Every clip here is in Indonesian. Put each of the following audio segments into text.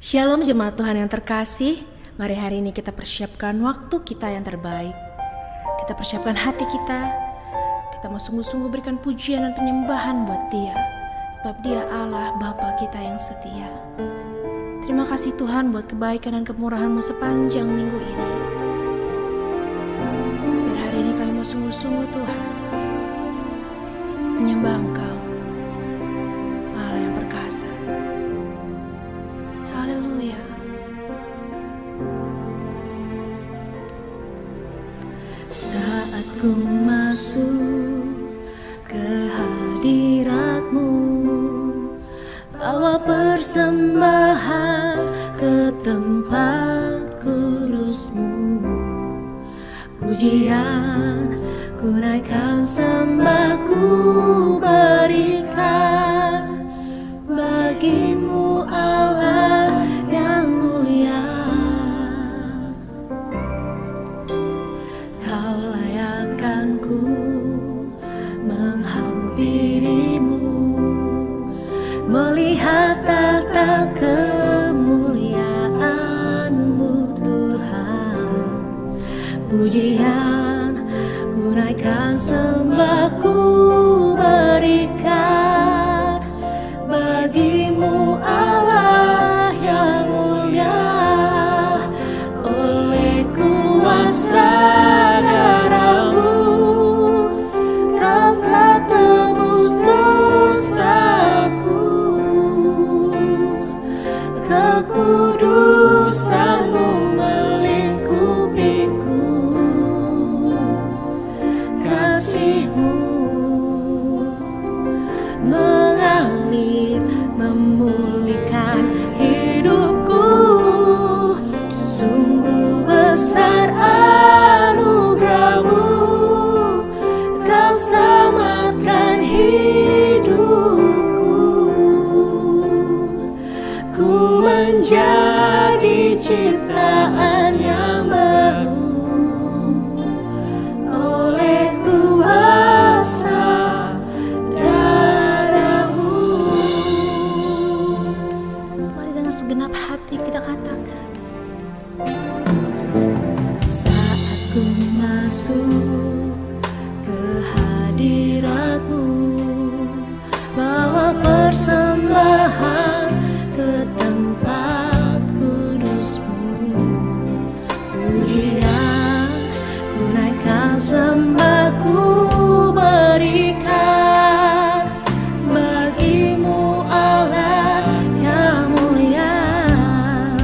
Shalom jemaat Tuhan yang terkasih. Mari hari ini kita persiapkan waktu kita yang terbaik. Kita persiapkan hati kita. Kita mau sungguh-sungguh berikan pujian dan penyembahan buat Dia, sebab Dia Allah Bapa kita yang setia. Terima kasih Tuhan buat kebaikan dan kemurahan-Mu sepanjang minggu ini. Biar hari ini kami mau sungguh-sungguh Tuhan menyembah Engkau, Allah yang perkasa. Haleluya. Saat ku masuk ke hadirat-Mu, bawa persembahan ke tempat kudus-Mu. Pujian ku naikkan, sembah ku berikan bagi-Mu Allah yang mulia. Kau layakkan ku menghampiri-Mu, melihat tata kemuliaan-Mu Tuhan. Pujian ku naikkan, sembah ku berikan bagi-Mu Allah yang mulia. Oleh kuasa darah-Mu Kau telah tebus dosaku. Kekudusan-Mu melingkupiku, kasih-Mu mengalir memulihkan hidupku. Sungguh besar anugerah-Mu, Kau selamatkan hidupku. Ku menjadi ciptaan yang baru oleh kuasa darah-Mu. Mari dengan segenap hati kita katakan, saat ku masuk ke hadirat-Mu, bawa persembahan ke tempat kudus-Mu. Pujian ku naikkan, sembah ku berikan bagi-Mu Allah yang mulia.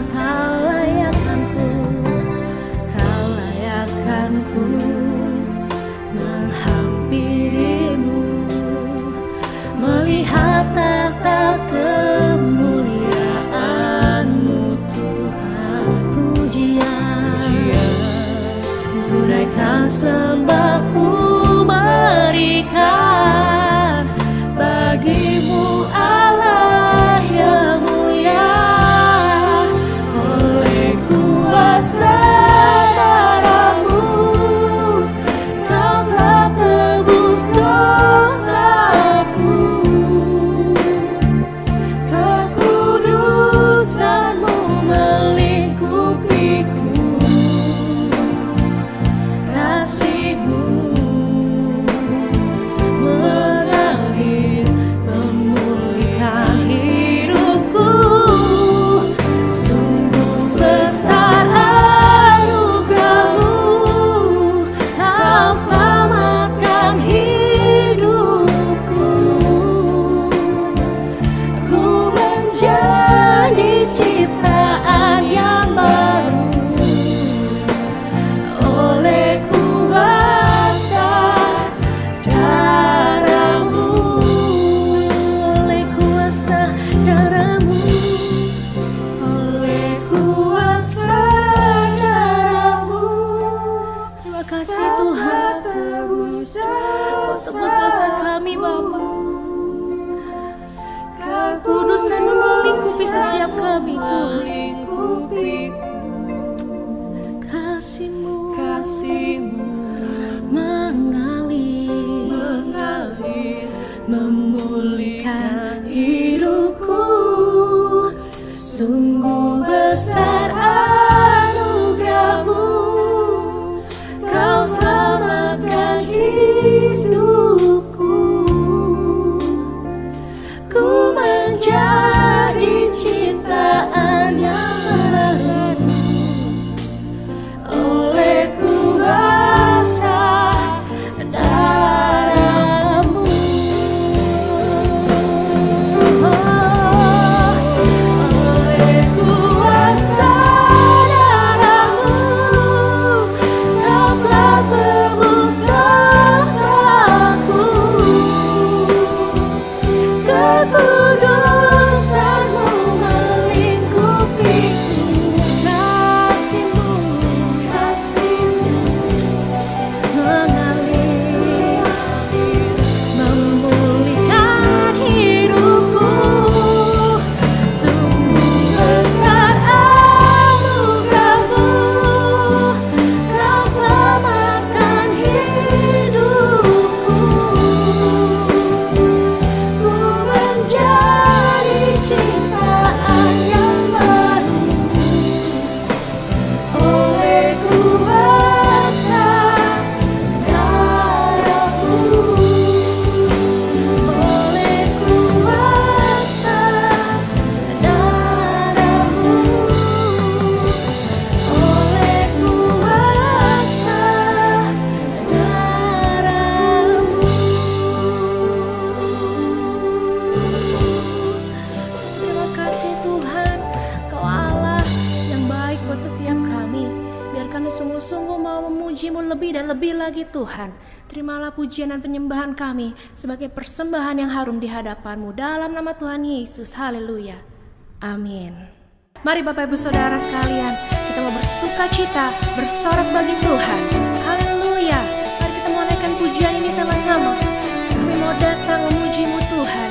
Kau layakkan ku menghampiri-Mu, melihat tata kemuliaan-Mu Tuhan. Pujian ku naikkan, sembah ku berikan bagi-Mu Allah yang mulia. Oleh kuasa darah-Mu Kau telah tebus dosaku. Kekudusan-Mu melingkupiku, kasih-Mu mengalir memulihkan hidupku. Sungguh besar anugerah-Mu, Kau selamatkan hidupku. Ku menjadi ciptaan yang baru oleh kuasa darah-Mu. Oleh kuasa darah-Mu, oleh kuasa darah-Mu. Terima kasih Tuhan, tebus dosa kami Bapa. Kekudusan-Mu melingkupi setiap kami Tuhan. Kasih-Mu mengalir memulihkan hidupku. Sungguh memuji-Mu lebih dan lebih lagi Tuhan. Terimalah pujian dan penyembahan kami sebagai persembahan yang harum di hadapan-Mu dalam nama Tuhan Yesus. Haleluya. Amin. Mari Bapak Ibu Saudara sekalian, kita mau bersuka cita, bersorak bagi Tuhan. Haleluya. Mari kita mau naikkan pujian ini sama-sama. Kami mau datang memuji-Mu Tuhan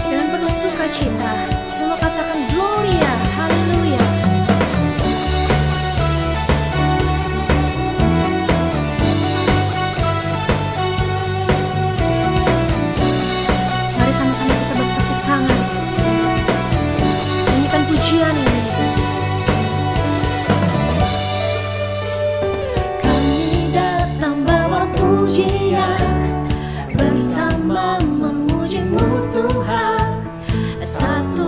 dengan penuh sukacita. Kami mau katakan Gloria. Haleluya. Mari sama-sama kita bertepuk tangan, nyanyikan pujian ini. Kami datang bawa pujian, bersama memuji-Mu Tuhan. Satu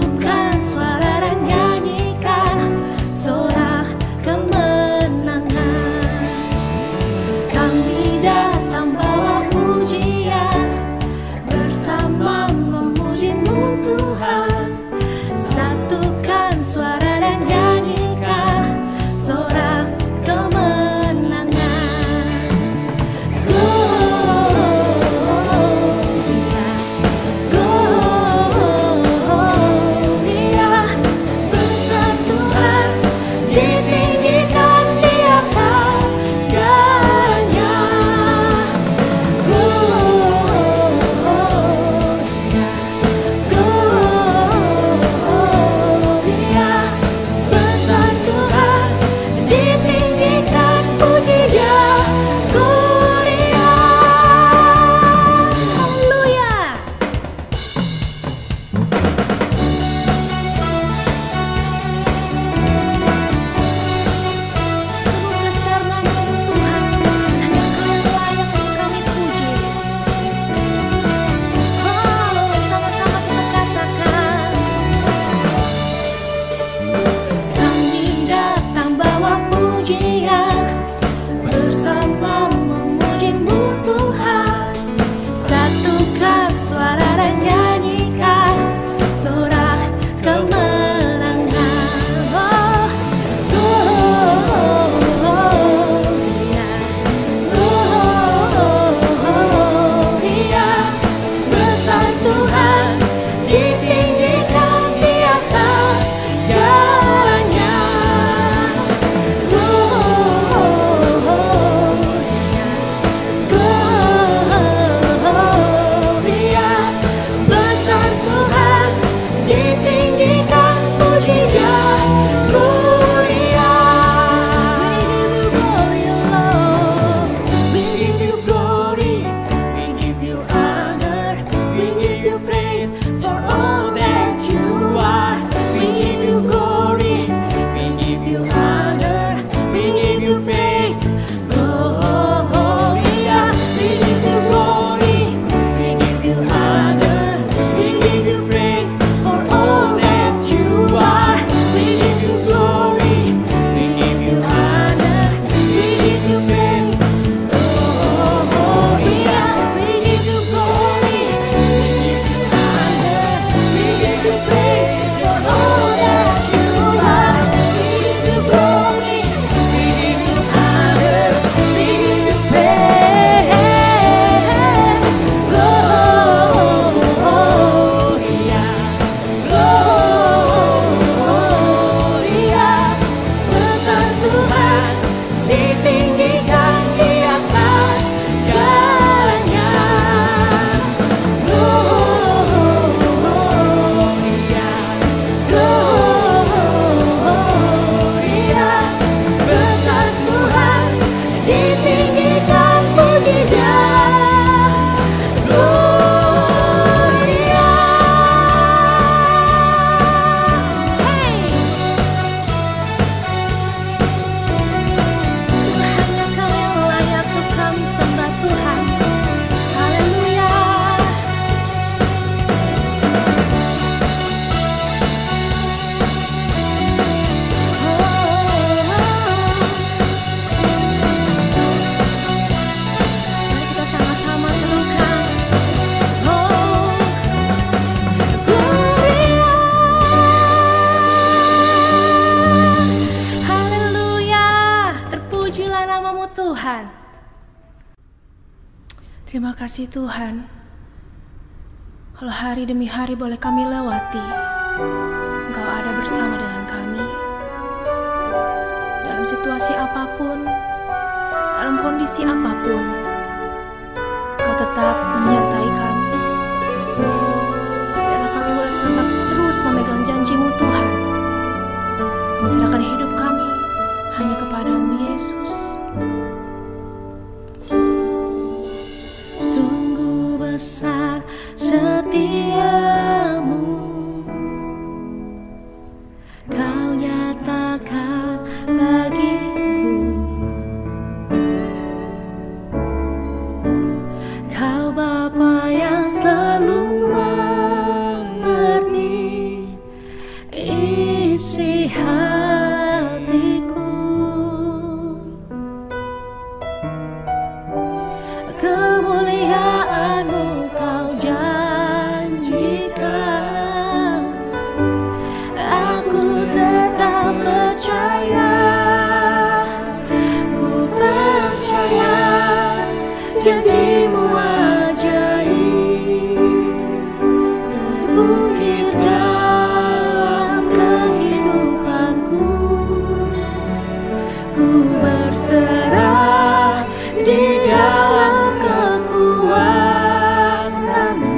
Terima kasih Tuhan, kalau hari demi hari boleh kami lewati, Engkau ada bersama dengan kami. Dalam situasi apapun, dalam kondisi apapun, Engkau tetap menyertai kami. Biarlah kami boleh tetap terus memegang janji-Mu Tuhan, menserahkan hidup kami hanya kepadamu Yesus. Sungguh besar setiamu, Kau nyatakan bagiku. Kau Bapa yang selalu mengerti isi hatiku. Kemuliaan-Mu Kau janjikan, aku tetap percaya. Ku percaya janji-Mu ajaib terukir dalam kehidupanku. Ku berserah di dalam kekuatan-Mu,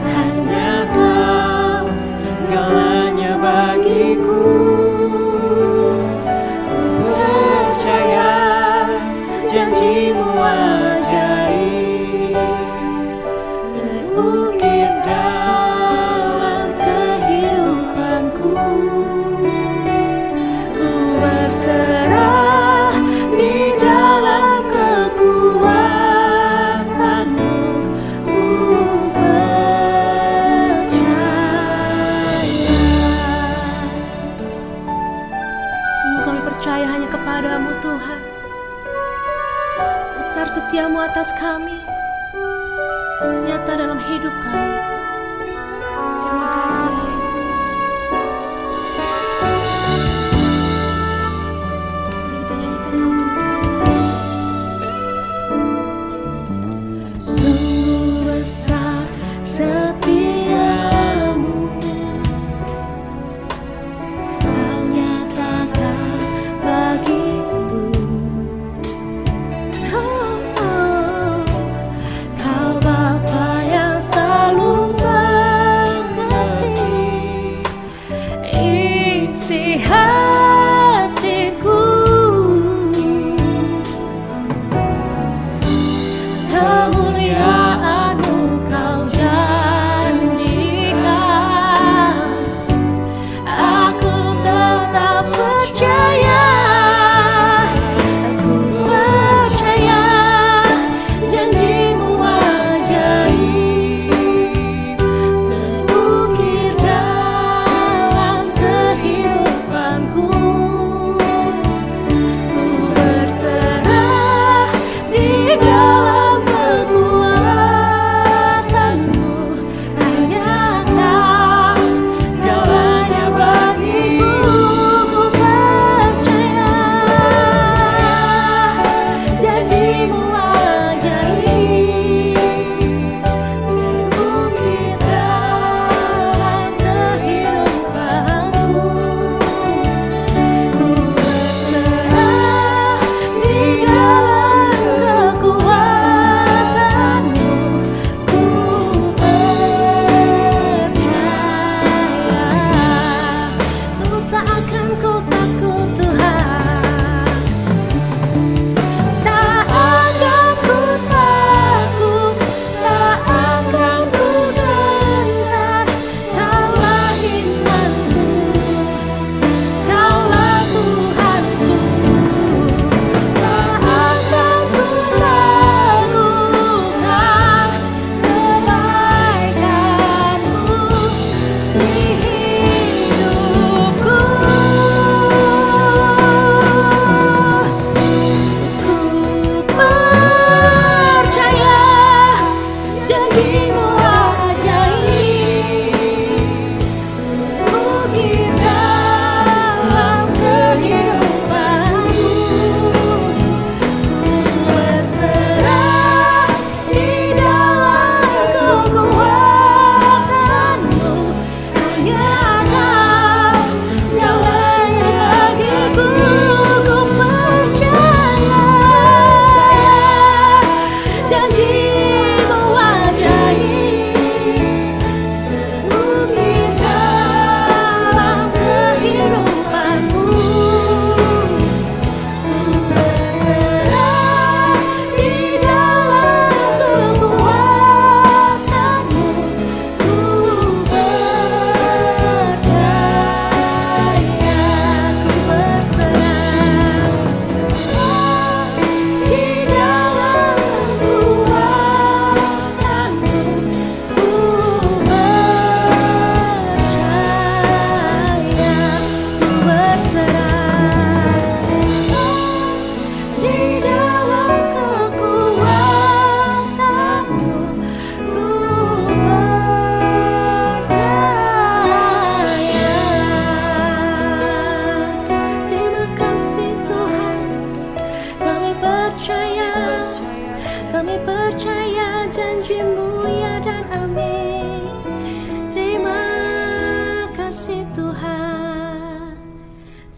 hanya Kau segalanya bagiku. Ku percaya janji-Mu ajaib terukir dalam kehidupanku. Ku berserah di dalam kekuatan-Mu. Ku percaya. Sungguh kami percaya hanya kepadamu Tuhan. Besar setiamu atas kami, nyata dalam hidup kami. Terima kasih Yesus. Mari kita nyanyikan lagu ini sekali lagi. Sungguh besar setiamu, Kau nyatakan bagiku. Kau Bapa yang selalu mengerti isi hatiku. Kemuliaan-Mu Kau janjikan, aku tetap percaya. Aku percaya janji-Mu ajaib terukir dalam kehidupanku.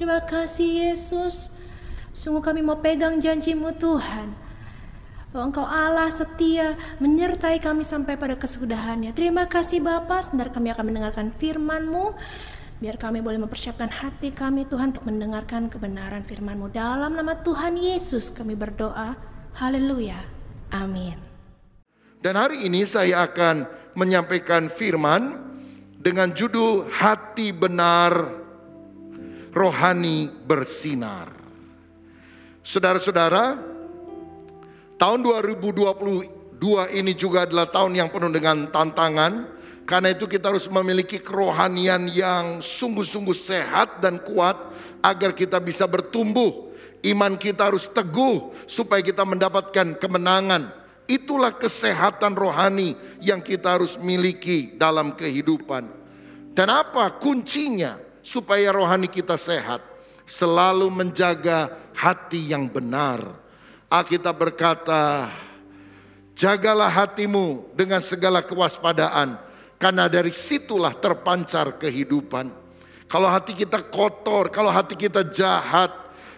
Terima kasih Yesus. Sungguh kami mau pegang janji-Mu Tuhan, bahwa Engkau Allah setia menyertai kami sampai pada kesudahannya. Terima kasih Bapa, sebentar kami akan mendengarkan firman-Mu. Biar kami boleh mempersiapkan hati kami Tuhan untuk mendengarkan kebenaran firman-Mu. Dalam nama Tuhan Yesus kami berdoa. Haleluya. Amin. Dan hari ini saya akan menyampaikan firman dengan judul Hati Benar Rohani Bersinar. Saudara-saudara, tahun 2022 ini juga adalah tahun yang penuh dengan tantangan. Karena itu kita harus memiliki kerohanian yang sungguh-sungguh sehat dan kuat agar kita bisa bertumbuh. Iman kita harus teguh supaya kita mendapatkan kemenangan. Itulah kesehatan rohani yang kita harus miliki dalam kehidupan. Dan apa kuncinya supaya rohani kita sehat? Selalu menjaga hati yang benar. Alkitab berkata, jagalah hatimu dengan segala kewaspadaan, karena dari situlah terpancar kehidupan. Kalau hati kita kotor, kalau hati kita jahat,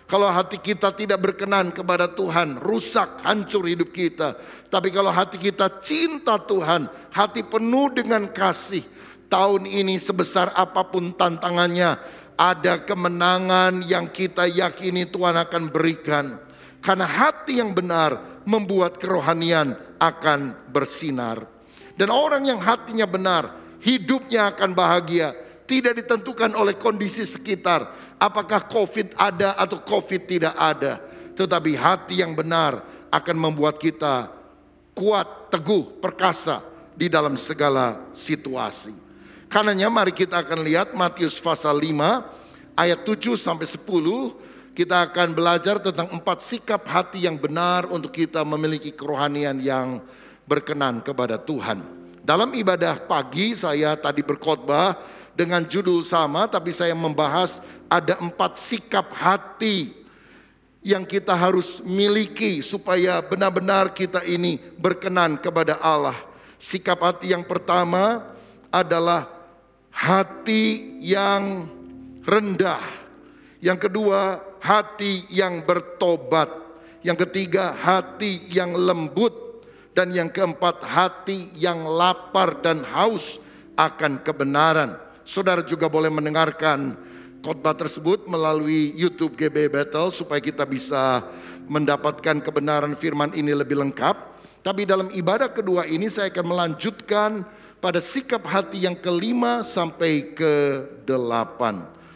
kalau hati kita tidak berkenan kepada Tuhan, rusak, hancur hidup kita. Tapi kalau hati kita cinta Tuhan, hati penuh dengan kasih, tahun ini sebesar apapun tantangannya, ada kemenangan yang kita yakini Tuhan akan berikan. Karena hati yang benar membuat kerohanian akan bersinar. Dan orang yang hatinya benar, hidupnya akan bahagia. Tidak ditentukan oleh kondisi sekitar, apakah COVID ada atau COVID tidak ada. Tetapi hati yang benar akan membuat kita kuat, teguh, perkasa di dalam segala situasi. Karenanya mari kita akan lihat Matius pasal 5 ayat 7 sampai 10. Kita akan belajar tentang 4 sikap hati yang benar untuk kita memiliki kerohanian yang berkenan kepada Tuhan. Dalam ibadah pagi saya tadi berkhotbah dengan judul sama, tapi saya membahas ada 4 sikap hati yang kita harus miliki supaya benar-benar kita ini berkenan kepada Allah. Sikap hati yang pertama adalah hati yang rendah. Yang kedua, hati yang bertobat. Yang ketiga, hati yang lembut. Dan yang keempat, hati yang lapar dan haus akan kebenaran. Saudara juga boleh mendengarkan khotbah tersebut melalui YouTube GB Battle supaya kita bisa mendapatkan kebenaran firman ini lebih lengkap. Tapi dalam ibadah kedua ini saya akan melanjutkan pada sikap hati yang kelima sampai ke-8.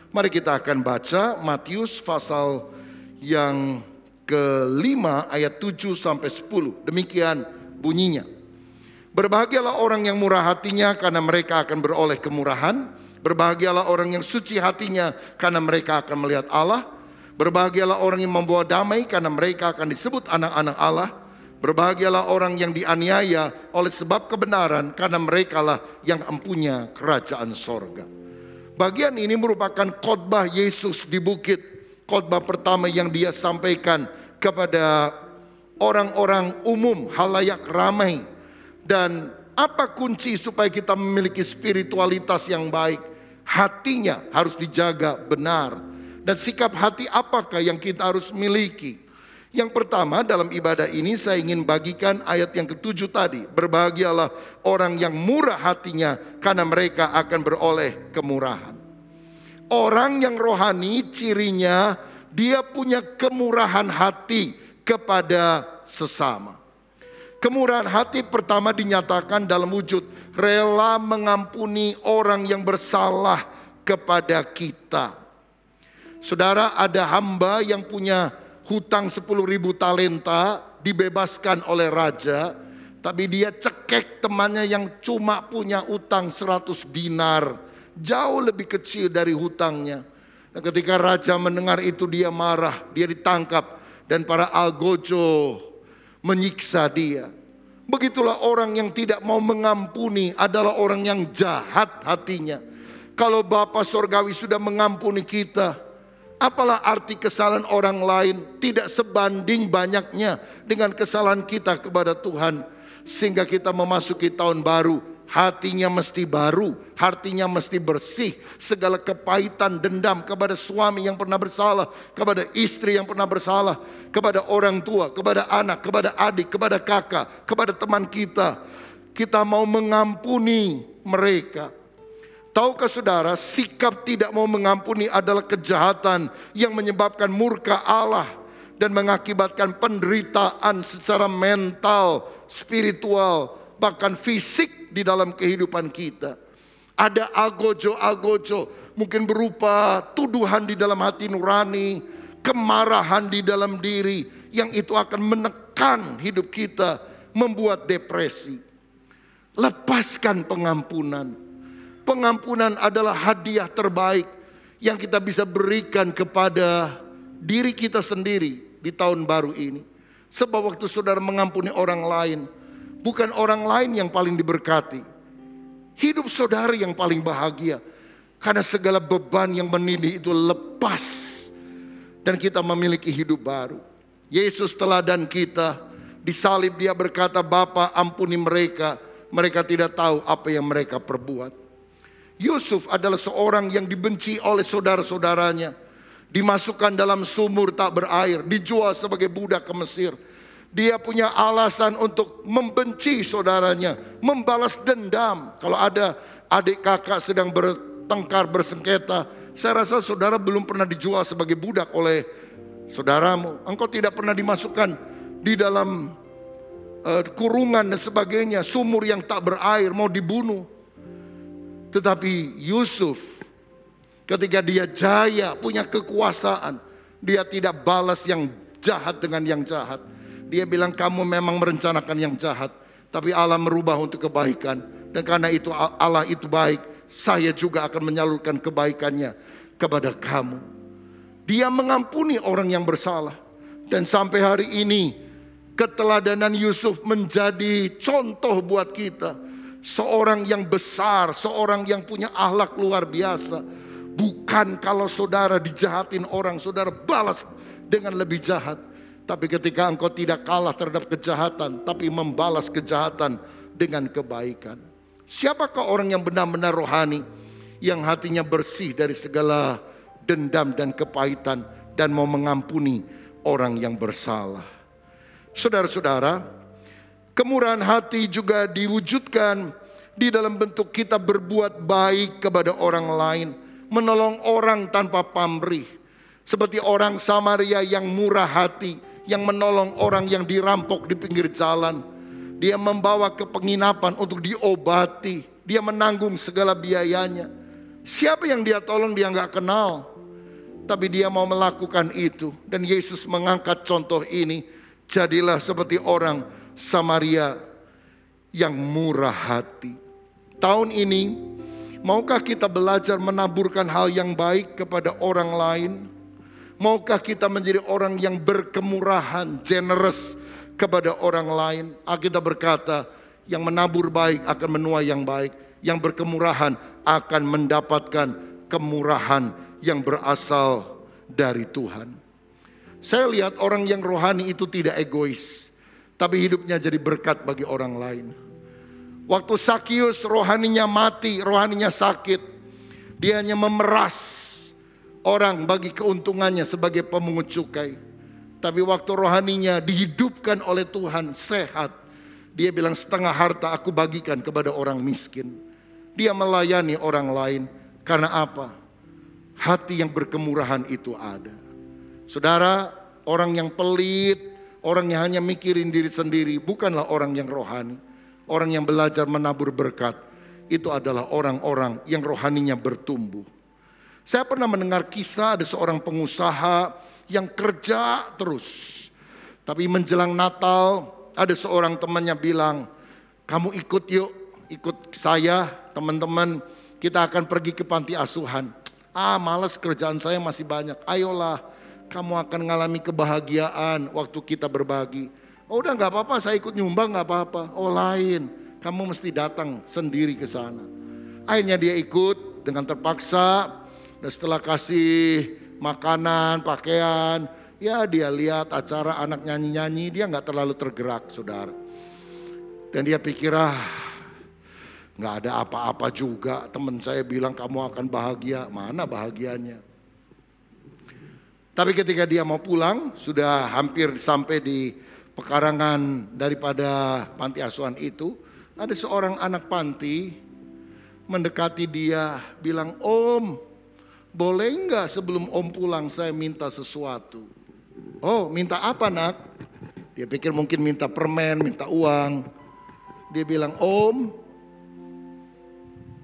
Mari kita akan baca Matius pasal yang kelima ayat 7 sampai 10. Demikian bunyinya. Berbahagialah orang yang murah hatinya karena mereka akan beroleh kemurahan. Berbahagialah orang yang suci hatinya karena mereka akan melihat Allah. Berbahagialah orang yang membawa damai karena mereka akan disebut anak-anak Allah. Berbahagialah orang yang dianiaya oleh sebab kebenaran karena merekalah yang empunya kerajaan sorga. Bagian ini merupakan khotbah Yesus di bukit. Khotbah pertama yang dia sampaikan kepada orang-orang umum, halayak ramai. Dan apa kunci supaya kita memiliki spiritualitas yang baik? Hatinya harus dijaga benar. Dan sikap hati apakah yang kita harus miliki? Yang pertama dalam ibadah ini saya ingin bagikan ayat yang ke-7 tadi. Berbahagialah orang yang murah hatinya karena mereka akan beroleh kemurahan. Orang yang rohani cirinya dia punya kemurahan hati kepada sesama. Kemurahan hati pertama dinyatakan dalam wujud rela mengampuni orang yang bersalah kepada kita. Saudara, ada hamba yang punya hutang 10.000 talenta, dibebaskan oleh raja, tapi dia cekek temannya yang cuma punya utang 100 dinar, jauh lebih kecil dari hutangnya. Dan ketika raja mendengar itu dia marah, dia ditangkap dan para algojo menyiksa dia. Begitulah orang yang tidak mau mengampuni adalah orang yang jahat hatinya. Kalau Bapa Sorgawi sudah mengampuni kita, apalah arti kesalahan orang lain tidak sebanding banyaknya dengan kesalahan kita kepada Tuhan. Sehingga kita memasuki tahun baru, hatinya mesti baru, hatinya mesti bersih. Segala kepahitan, dendam kepada suami yang pernah bersalah, kepada istri yang pernah bersalah, kepada orang tua, kepada anak, kepada adik, kepada kakak, kepada teman kita. Kita mau mengampuni mereka. Tahukah saudara, sikap tidak mau mengampuni adalah kejahatan yang menyebabkan murka Allah dan mengakibatkan penderitaan secara mental, spiritual, bahkan fisik di dalam kehidupan kita. Ada algojo-algojo, mungkin berupa tuduhan di dalam hati nurani, kemarahan di dalam diri, yang itu akan menekan hidup kita, membuat depresi. Lepaskan pengampunan. Pengampunan adalah hadiah terbaik yang kita bisa berikan kepada diri kita sendiri di tahun baru ini. Sebab waktu saudara mengampuni orang lain, bukan orang lain yang paling diberkati. Hidup saudara yang paling bahagia. Karena segala beban yang menindih itu lepas. Dan kita memiliki hidup baru. Yesus teladan kita. Disalib dia berkata, Bapa ampuni mereka. Mereka tidak tahu apa yang mereka perbuat. Yusuf adalah seorang yang dibenci oleh saudara-saudaranya. Dimasukkan dalam sumur tak berair. Dijual sebagai budak ke Mesir. Dia punya alasan untuk membenci saudaranya. Membalas dendam. Kalau ada adik kakak sedang bertengkar, bersengketa. Saya rasa saudara belum pernah dijual sebagai budak oleh saudaramu. Engkau tidak pernah dimasukkan di dalam kurungan dan sebagainya. Sumur yang tak berair, mau dibunuh. Tetapi Yusuf ketika dia jaya, punya kekuasaan, dia tidak balas yang jahat dengan yang jahat. Dia bilang kamu memang merencanakan yang jahat, tapi Allah merubah untuk kebaikan. Dan karena itu Allah itu baik, saya juga akan menyalurkan kebaikannya kepada kamu. Dia mengampuni orang yang bersalah. Dan sampai hari ini keteladanan Yusuf menjadi contoh buat kita. Seorang yang besar, seorang yang punya akhlak luar biasa. Bukan kalau saudara dijahatin orang, saudara balas dengan lebih jahat. Tapi ketika engkau tidak kalah terhadap kejahatan, tapi membalas kejahatan dengan kebaikan. Siapakah orang yang benar-benar rohani, yang hatinya bersih dari segala dendam dan kepahitan, dan mau mengampuni orang yang bersalah? Saudara-saudara, kemurahan hati juga diwujudkan di dalam bentuk kita berbuat baik kepada orang lain. Menolong orang tanpa pamrih. Seperti orang Samaria yang murah hati, yang menolong orang yang dirampok di pinggir jalan. Dia membawa ke penginapan untuk diobati. Dia menanggung segala biayanya. Siapa yang dia tolong dia nggak kenal. Tapi dia mau melakukan itu. Dan Yesus mengangkat contoh ini. Jadilah seperti orang Samaria yang murah hati. Tahun ini, maukah kita belajar menaburkan hal yang baik kepada orang lain? Maukah kita menjadi orang yang berkemurahan, generous kepada orang lain? Alkitab berkata, yang menabur baik akan menuai yang baik. Yang berkemurahan akan mendapatkan kemurahan yang berasal dari Tuhan. Saya lihat orang yang rohani itu tidak egois, tapi hidupnya jadi berkat bagi orang lain. Waktu Sakius rohaninya mati, rohaninya sakit, dia hanya memeras orang bagi keuntungannya sebagai pemungut cukai. Tapi waktu rohaninya dihidupkan oleh Tuhan, sehat, dia bilang setengah harta aku bagikan kepada orang miskin. Dia melayani orang lain. Karena apa? Hati yang berkemurahan itu ada. Saudara, orang yang pelit, orang yang hanya mikirin diri sendiri, bukanlah orang yang rohani. Orang yang belajar menabur berkat, itu adalah orang-orang yang rohaninya bertumbuh. Saya pernah mendengar kisah ada seorang pengusaha yang kerja terus. Tapi menjelang Natal, ada seorang temannya bilang, kamu ikut yuk, ikut saya teman-teman, kita akan pergi ke panti asuhan. Malas kerjaan saya masih banyak, ayolah. Kamu akan mengalami kebahagiaan waktu kita berbagi. Oh udah gak apa-apa, saya ikut nyumbang gak apa-apa. Oh lain, kamu mesti datang sendiri ke sana. Akhirnya dia ikut dengan terpaksa. Dan setelah kasih makanan, pakaian, ya dia lihat acara anak nyanyi-nyanyi, dia gak terlalu tergerak saudara. Dan dia pikir Nggak ada apa-apa juga. Teman saya bilang kamu akan bahagia. Mana bahagianya? Tapi ketika dia mau pulang, sudah hampir sampai di pekarangan daripada panti asuhan itu, ada seorang anak panti mendekati dia, bilang, "Om, boleh nggak sebelum Om pulang saya minta sesuatu?" "Oh, minta apa, nak?" Dia pikir mungkin minta permen, minta uang. Dia bilang, "Om,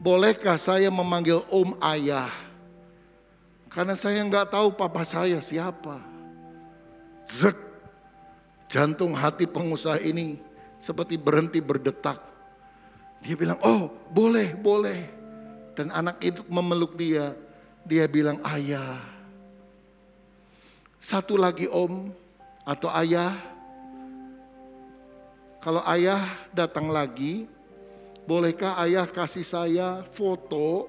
bolehkah saya memanggil Om ayah? Karena saya nggak tahu papa saya siapa." Zek, jantung hati pengusaha ini seperti berhenti berdetak. Dia bilang, "Oh, boleh, boleh." Dan anak itu memeluk dia. Dia bilang, "Ayah, satu lagi Om atau Ayah. Kalau Ayah datang lagi, bolehkah Ayah kasih saya foto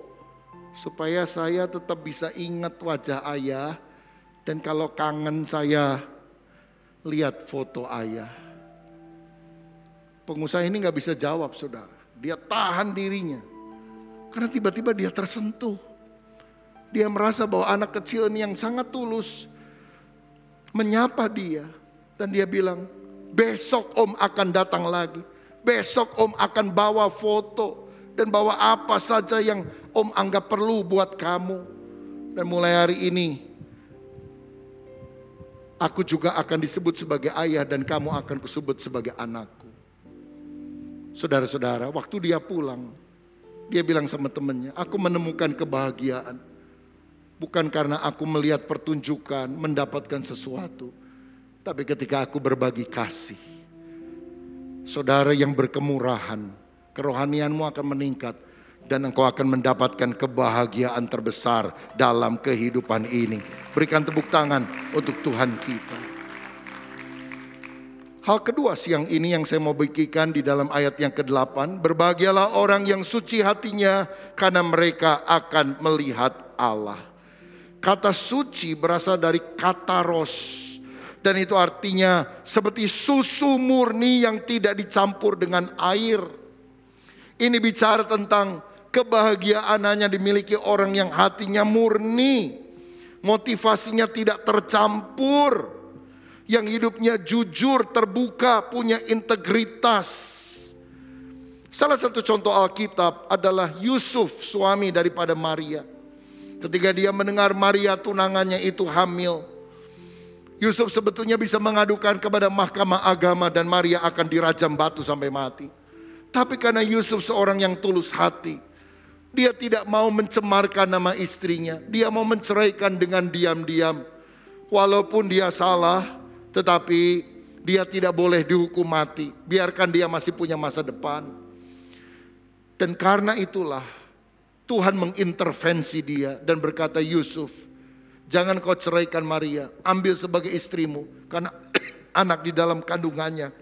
supaya saya tetap bisa ingat wajah Ayah. Dan kalau kangen saya lihat foto Ayah." Pengusaha ini gak bisa jawab, saudara. Dia tahan dirinya. Karena tiba-tiba dia tersentuh. Dia merasa bahwa anak kecil ini yang sangat tulus menyapa dia. Dan dia bilang, "Besok Om akan datang lagi. Besok Om akan bawa foto. Dan bawa apa saja yang Om anggap perlu buat kamu. Dan mulai hari ini, aku juga akan disebut sebagai ayah dan kamu akan kusebut sebagai anakku." Saudara-saudara, waktu dia pulang, dia bilang sama temannya, "Aku menemukan kebahagiaan. Bukan karena aku melihat pertunjukan, mendapatkan sesuatu. Tapi ketika aku berbagi kasih." Saudara yang berkemurahan, kerohanianmu akan meningkat. Dan engkau akan mendapatkan kebahagiaan terbesar dalam kehidupan ini. Berikan tepuk tangan untuk Tuhan kita. Hal kedua siang ini yang saya mau bagikan di dalam ayat yang ke-8. Berbahagialah orang yang suci hatinya karena mereka akan melihat Allah. Kata suci berasal dari kata ros. Dan itu artinya seperti susu murni yang tidak dicampur dengan air. Ini bicara tentang kebahagiaan hanya dimiliki orang yang hatinya murni. Motivasinya tidak tercampur. Yang hidupnya jujur, terbuka, punya integritas. Salah satu contoh Alkitab adalah Yusuf, suami daripada Maria. Ketika dia mendengar Maria tunangannya itu hamil, Yusuf sebetulnya bisa mengadukan kepada mahkamah agama dan Maria akan dirajam batu sampai mati. Tapi karena Yusuf seorang yang tulus hati, dia tidak mau mencemarkan nama istrinya. Dia mau menceraikan dengan diam-diam. Walaupun dia salah, tetapi dia tidak boleh dihukum mati. Biarkan dia masih punya masa depan. Dan karena itulah Tuhan mengintervensi dia dan berkata, "Yusuf, jangan kau ceraikan Maria. Ambil sebagai istrimu. Karena anak di dalam kandungannya."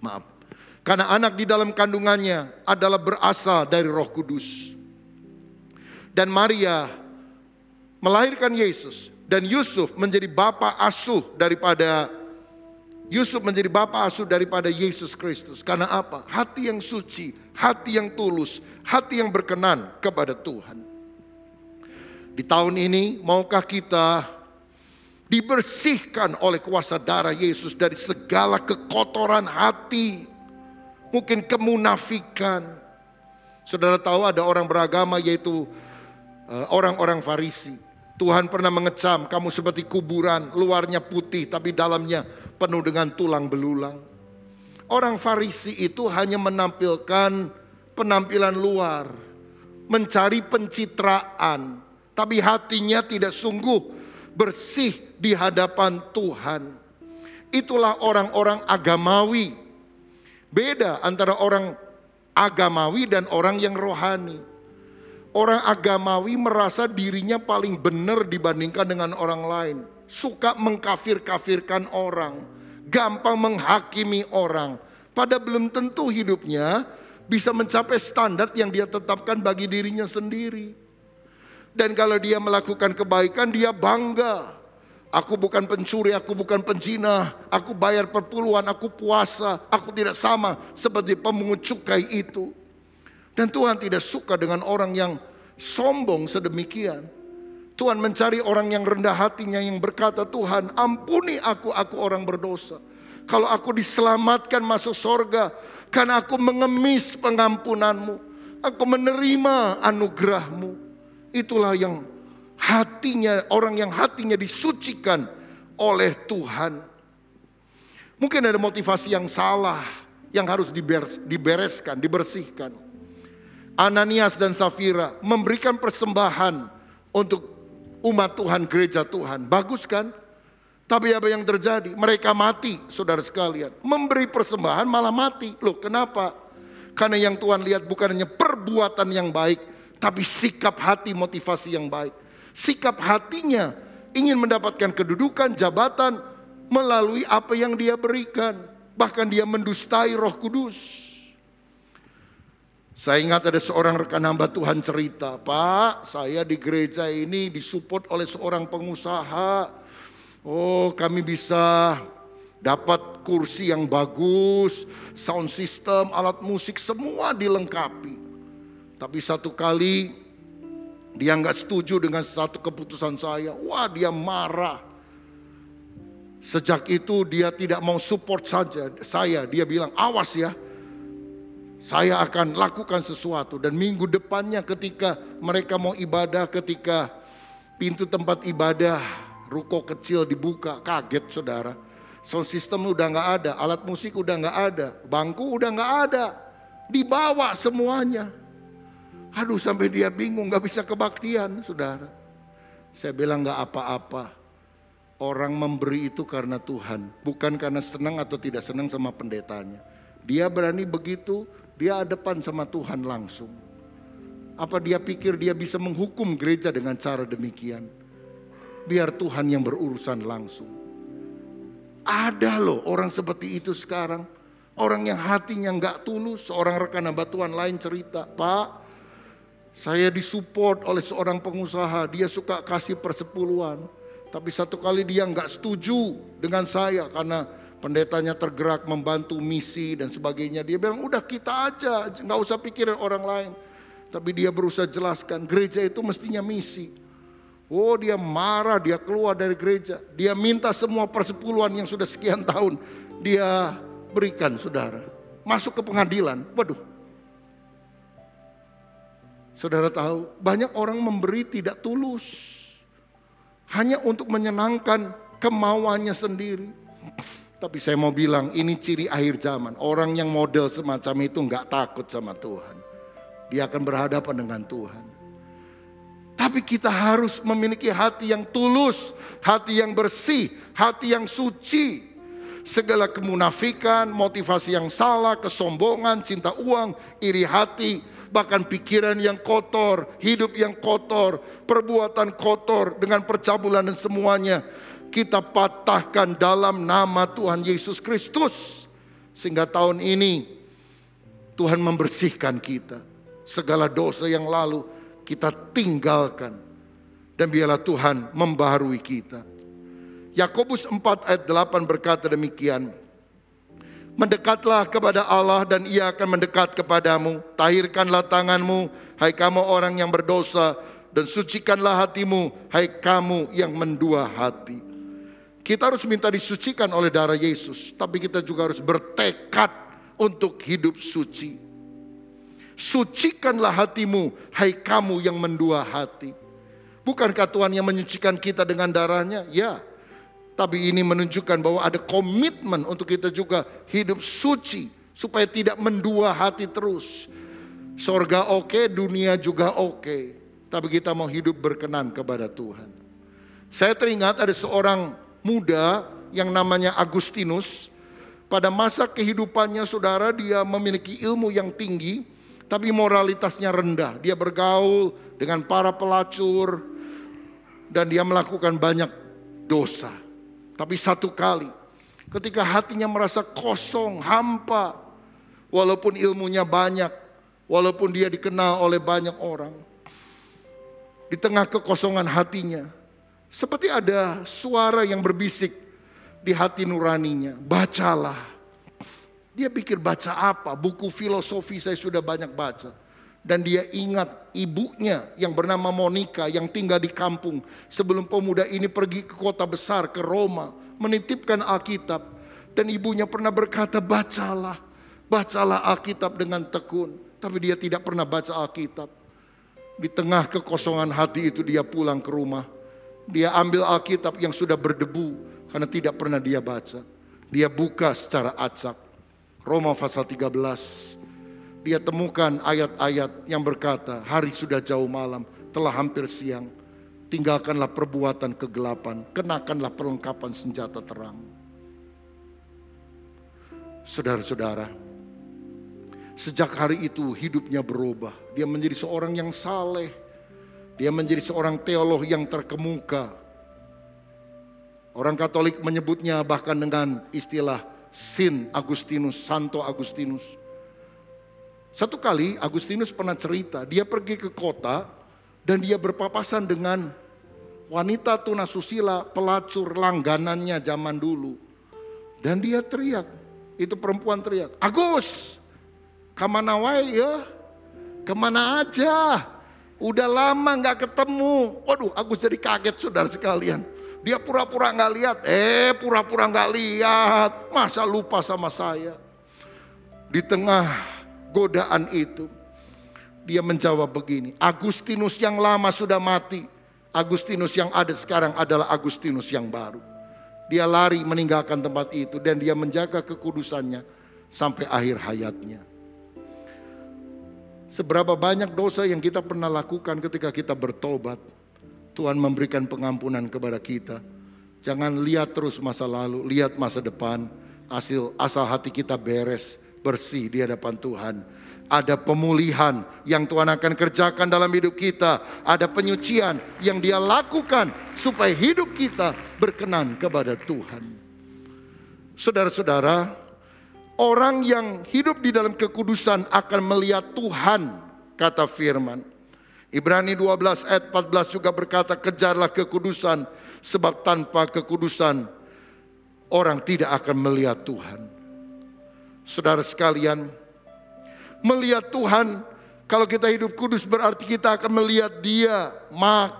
Maaf. Karena anak di dalam kandungannya adalah berasal dari Roh Kudus. Dan Maria melahirkan Yesus. Dan Yusuf menjadi bapa asuh daripada Yesus Kristus. Karena apa? Hati yang suci, hati yang tulus, hati yang berkenan kepada Tuhan. Di tahun ini maukah kita dibersihkan oleh kuasa darah Yesus dari segala kekotoran hati, mungkin kemunafikan. Saudara tahu ada orang beragama yaitu orang-orang Farisi. Tuhan pernah mengecam, "Kamu seperti kuburan, luarnya putih tapi dalamnya penuh dengan tulang belulang." Orang Farisi itu hanya menampilkan penampilan luar, mencari pencitraan, tapi hatinya tidak sungguh bersih di hadapan Tuhan. Itulah orang-orang agamawi. Beda antara orang agamawi dan orang yang rohani. Orang agamawi merasa dirinya paling benar dibandingkan dengan orang lain. Suka mengkafir-kafirkan orang. Gampang menghakimi orang. Padahal belum tentu hidupnya bisa mencapai standar yang dia tetapkan bagi dirinya sendiri. Dan kalau dia melakukan kebaikan, dia bangga. Aku bukan pencuri, aku bukan penzina, aku bayar perpuluhan, aku puasa, aku tidak sama seperti pemungut cukai itu. Dan Tuhan tidak suka dengan orang yang sombong sedemikian. Tuhan mencari orang yang rendah hatinya yang berkata, Tuhan ampuni aku orang berdosa. Kalau aku diselamatkan masuk sorga, karena aku mengemis pengampunanmu, aku menerima anugerahmu. Itulah yang hatinya, orang yang hatinya disucikan oleh Tuhan. Mungkin ada motivasi yang salah yang harus dibereskan, dibersihkan. Ananias dan Safira memberikan persembahan untuk umat Tuhan, gereja Tuhan. Bagus kan? Tapi apa yang terjadi? Mereka mati, saudara sekalian. Memberi persembahan malah mati. Loh, kenapa? Karena yang Tuhan lihat bukan hanya perbuatan yang baik, tapi sikap hati, motivasi yang baik. Sikap hatinya ingin mendapatkan kedudukan, jabatan melalui apa yang dia berikan. Bahkan dia mendustai Roh Kudus. Saya ingat ada seorang rekan hamba Tuhan cerita, Pak, saya di gereja ini disupport oleh seorang pengusaha. Oh, kami bisa dapat kursi yang bagus, sound system, alat musik semua dilengkapi. Tapi satu kali dia nggak setuju dengan satu keputusan saya. Wah, dia marah. Sejak itu dia tidak mau support saja saya. Dia bilang, awas ya, saya akan lakukan sesuatu. Dan minggu depannya ketika mereka mau ibadah, ketika pintu tempat ibadah, ruko kecil dibuka, kaget saudara. Sound system udah nggak ada, alat musik udah nggak ada, bangku udah nggak ada. Dibawa semuanya. Aduh, sampai dia bingung, gak bisa kebaktian, saudara. Saya bilang gak apa-apa. Orang memberi itu karena Tuhan, bukan karena senang atau tidak senang sama pendetanya. Dia berani begitu, dia hadapan sama Tuhan langsung. Apa dia pikir dia bisa menghukum gereja dengan cara demikian? Biar Tuhan yang berurusan langsung. Ada loh orang seperti itu sekarang. Orang yang hatinya gak tulus. Seorang rekan hamba Tuhan lain cerita, Pak, saya disupport oleh seorang pengusaha, dia suka kasih persepuluhan. Tapi satu kali dia nggak setuju dengan saya karena pendetanya tergerak membantu misi dan sebagainya. Dia bilang, udah kita aja, nggak usah pikirin orang lain. Tapi dia berusaha jelaskan, gereja itu mestinya misi. Oh, dia marah, dia keluar dari gereja. Dia minta semua persepuluhan yang sudah sekian tahun dia berikan, saudara. Masuk ke pengadilan, waduh. Saudara tahu, banyak orang memberi tidak tulus. Hanya untuk menyenangkan kemauannya sendiri. Tapi saya mau bilang, ini ciri akhir zaman. Orang yang model semacam itu gak takut sama Tuhan. Dia akan berhadapan dengan Tuhan. Tapi kita harus memiliki hati yang tulus, hati yang bersih, hati yang suci. Segala kemunafikan, motivasi yang salah, kesombongan, cinta uang, iri hati, bahkan pikiran yang kotor, hidup yang kotor, perbuatan kotor dengan percabulan dan semuanya, kita patahkan dalam nama Tuhan Yesus Kristus. Sehingga tahun ini Tuhan membersihkan kita. Segala dosa yang lalu kita tinggalkan. Dan biarlah Tuhan membaharui kita. Yakobus 4 ayat 8 berkata demikian. Mendekatlah kepada Allah dan Ia akan mendekat kepadamu. Tahirkanlah tanganmu, hai kamu orang yang berdosa, dan sucikanlah hatimu, hai kamu yang mendua hati. Kita harus minta disucikan oleh darah Yesus, tapi kita juga harus bertekad untuk hidup suci. Sucikanlah hatimu, hai kamu yang mendua hati. Bukankah Tuhan yang menyucikan kita dengan darahnya? Ya. Tapi ini menunjukkan bahwa ada komitmen untuk kita juga hidup suci. Supaya tidak mendua hati terus. Sorga oke, dunia juga oke. Tapi kita mau hidup berkenan kepada Tuhan. Saya teringat ada seorang muda yang namanya Agustinus. Pada masa kehidupannya saudara, dia memiliki ilmu yang tinggi. Tapi moralitasnya rendah. Dia bergaul dengan para pelacur. Dan dia melakukan banyak dosa. Tapi satu kali, ketika hatinya merasa kosong, hampa, walaupun ilmunya banyak, walaupun dia dikenal oleh banyak orang, di tengah kekosongan hatinya, Seperti ada suara yang berbisik di hati nuraninya, bacalah. Dia pikir baca apa? Buku filosofi saya sudah banyak baca. Dan dia ingat ibunya yang bernama Monica yang tinggal di kampung. Sebelum pemuda ini pergi ke kota besar, ke Roma, menitipkan Alkitab. Dan ibunya pernah berkata, bacalah Alkitab dengan tekun. Tapi dia tidak pernah baca Alkitab. Di tengah kekosongan hati itu dia pulang ke rumah. Dia ambil Alkitab yang sudah berdebu karena tidak pernah dia baca. Dia buka secara acak. Roma pasal 13. Dia temukan ayat-ayat yang berkata, hari sudah jauh malam, telah hampir siang. Tinggalkanlah perbuatan kegelapan, kenakanlah perlengkapan senjata terang. Saudara-saudara, sejak hari itu hidupnya berubah. Dia menjadi seorang yang saleh. Dia menjadi seorang teolog yang terkemuka. Orang Katolik menyebutnya bahkan dengan istilah Sin Agustinus, Santo Agustinus. Satu kali Agustinus pernah cerita, dia pergi ke kota dan dia berpapasan dengan wanita tunasusila, pelacur langganannya zaman dulu. Dan dia teriak, itu perempuan teriak, Agus, kemana wae ya? Kemana aja? Udah lama gak ketemu. Waduh, Agus jadi kaget saudara sekalian. Dia pura-pura gak lihat. Pura-pura gak lihat. Masa lupa sama saya? Di tengah godaan itu, dia menjawab begini, Agustinus yang lama sudah mati. Agustinus yang ada sekarang adalah Agustinus yang baru. Dia lari meninggalkan tempat itu dan dia menjaga kekudusannya sampai akhir hayatnya. Seberapa banyak dosa yang kita pernah lakukan ketika kita bertobat, Tuhan memberikan pengampunan kepada kita. Jangan lihat terus masa lalu, lihat masa depan. Asal hati kita beres, bersih di hadapan Tuhan. Ada pemulihan yang Tuhan akan kerjakan dalam hidup kita. Ada penyucian yang Dia lakukan supaya hidup kita berkenan kepada Tuhan. Saudara-saudara, orang yang hidup di dalam kekudusan akan melihat Tuhan, kata firman. Ibrani 12 ayat 14 juga berkata, kejarlah kekudusan, sebab tanpa kekudusan orang tidak akan melihat Tuhan. Saudara sekalian, melihat Tuhan, kalau kita hidup kudus berarti kita akan melihat Dia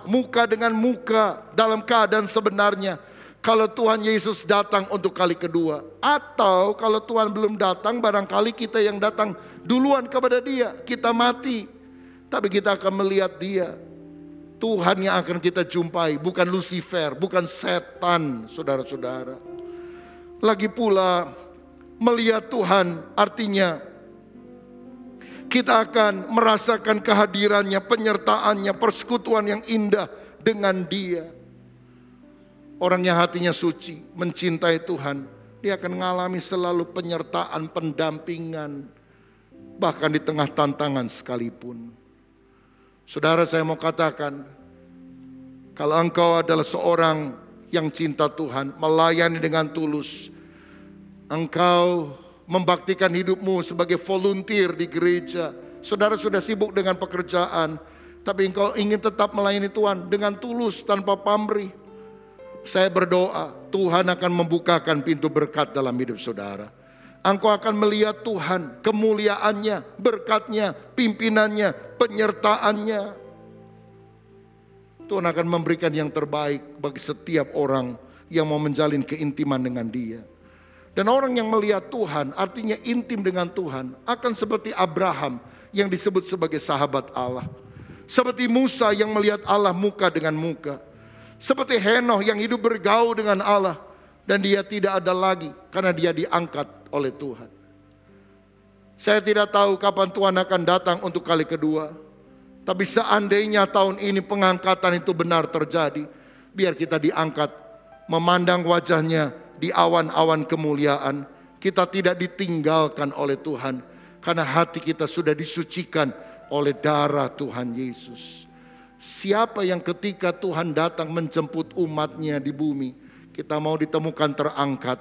muka dengan muka dalam keadaan sebenarnya. Kalau Tuhan Yesus datang untuk kali kedua, atau kalau Tuhan belum datang, barangkali kita yang datang duluan kepada Dia, kita mati, tapi kita akan melihat Dia. Tuhan yang akan kita jumpai, bukan Lucifer, bukan setan, saudara-saudara. Lagi pula, melihat Tuhan artinya kita akan merasakan kehadirannya, penyertaannya, persekutuan yang indah dengan Dia. Orang yang hatinya suci, mencintai Tuhan, dia akan mengalami selalu penyertaan, pendampingan, bahkan di tengah tantangan sekalipun. Saudara, saya mau katakan, kalau engkau adalah seorang yang cinta Tuhan, melayani dengan tulus, engkau membaktikan hidupmu sebagai volunteer di gereja. Saudara sudah sibuk dengan pekerjaan, tapi engkau ingin tetap melayani Tuhan dengan tulus tanpa pamrih. Saya berdoa Tuhan akan membukakan pintu berkat dalam hidup saudara. Engkau akan melihat Tuhan, kemuliaannya, berkatnya, pimpinannya, penyertaannya. Tuhan akan memberikan yang terbaik bagi setiap orang yang mau menjalin keintiman dengan Dia. Dan orang yang melihat Tuhan, artinya intim dengan Tuhan, akan seperti Abraham yang disebut sebagai sahabat Allah. Seperti Musa yang melihat Allah muka dengan muka. Seperti Henokh yang hidup bergaul dengan Allah. Dan dia tidak ada lagi karena dia diangkat oleh Tuhan. Saya tidak tahu kapan Tuhan akan datang untuk kali kedua. Tapi seandainya tahun ini pengangkatan itu benar terjadi, biar kita diangkat, memandang wajahnya di awan-awan kemuliaan. Kita tidak ditinggalkan oleh Tuhan, karena hati kita sudah disucikan oleh darah Tuhan Yesus. Siapa yang ketika Tuhan datang menjemput umatnya di bumi, kita mau ditemukan terangkat,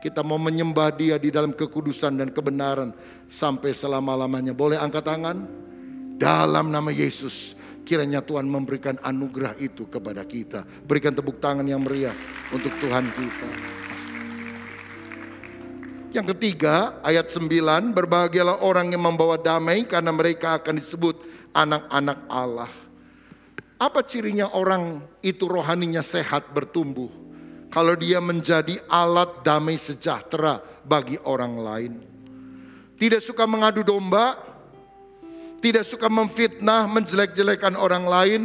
kita mau menyembah Dia di dalam kekudusan dan kebenaran sampai selama-lamanya. Boleh angkat tangan? Dalam nama Yesus, Kiranya Tuhan memberikan anugerah itu kepada kita. Berikan tepuk tangan yang meriah untuk Tuhan kita. Yang ketiga, ayat 9, berbahagialah orang yang membawa damai karena mereka akan disebut anak-anak Allah. Apa cirinya orang itu rohaninya sehat, bertumbuh? Kalau dia menjadi alat damai sejahtera bagi orang lain. Tidak suka mengadu domba, tidak suka memfitnah, menjelek-jelekan orang lain.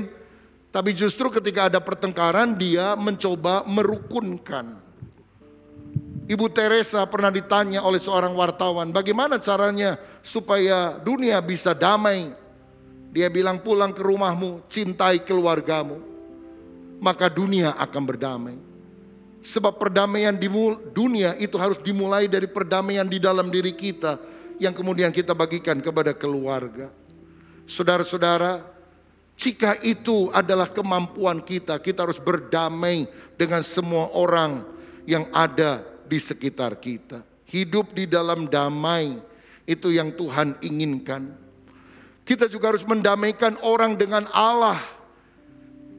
Tapi justru ketika ada pertengkaran dia mencoba merukunkan. Ibu Teresa pernah ditanya oleh seorang wartawan, bagaimana caranya supaya dunia bisa damai? Dia bilang, pulang ke rumahmu, cintai keluargamu, maka dunia akan berdamai. Sebab perdamaian di dunia itu harus dimulai dari perdamaian di dalam diri kita, yang kemudian kita bagikan kepada keluarga. Saudara-saudara, jika itu adalah kemampuan kita, kita harus berdamai dengan semua orang yang ada di sekitar kita. Hidup di dalam damai, itu yang Tuhan inginkan. Kita juga harus mendamaikan orang dengan Allah.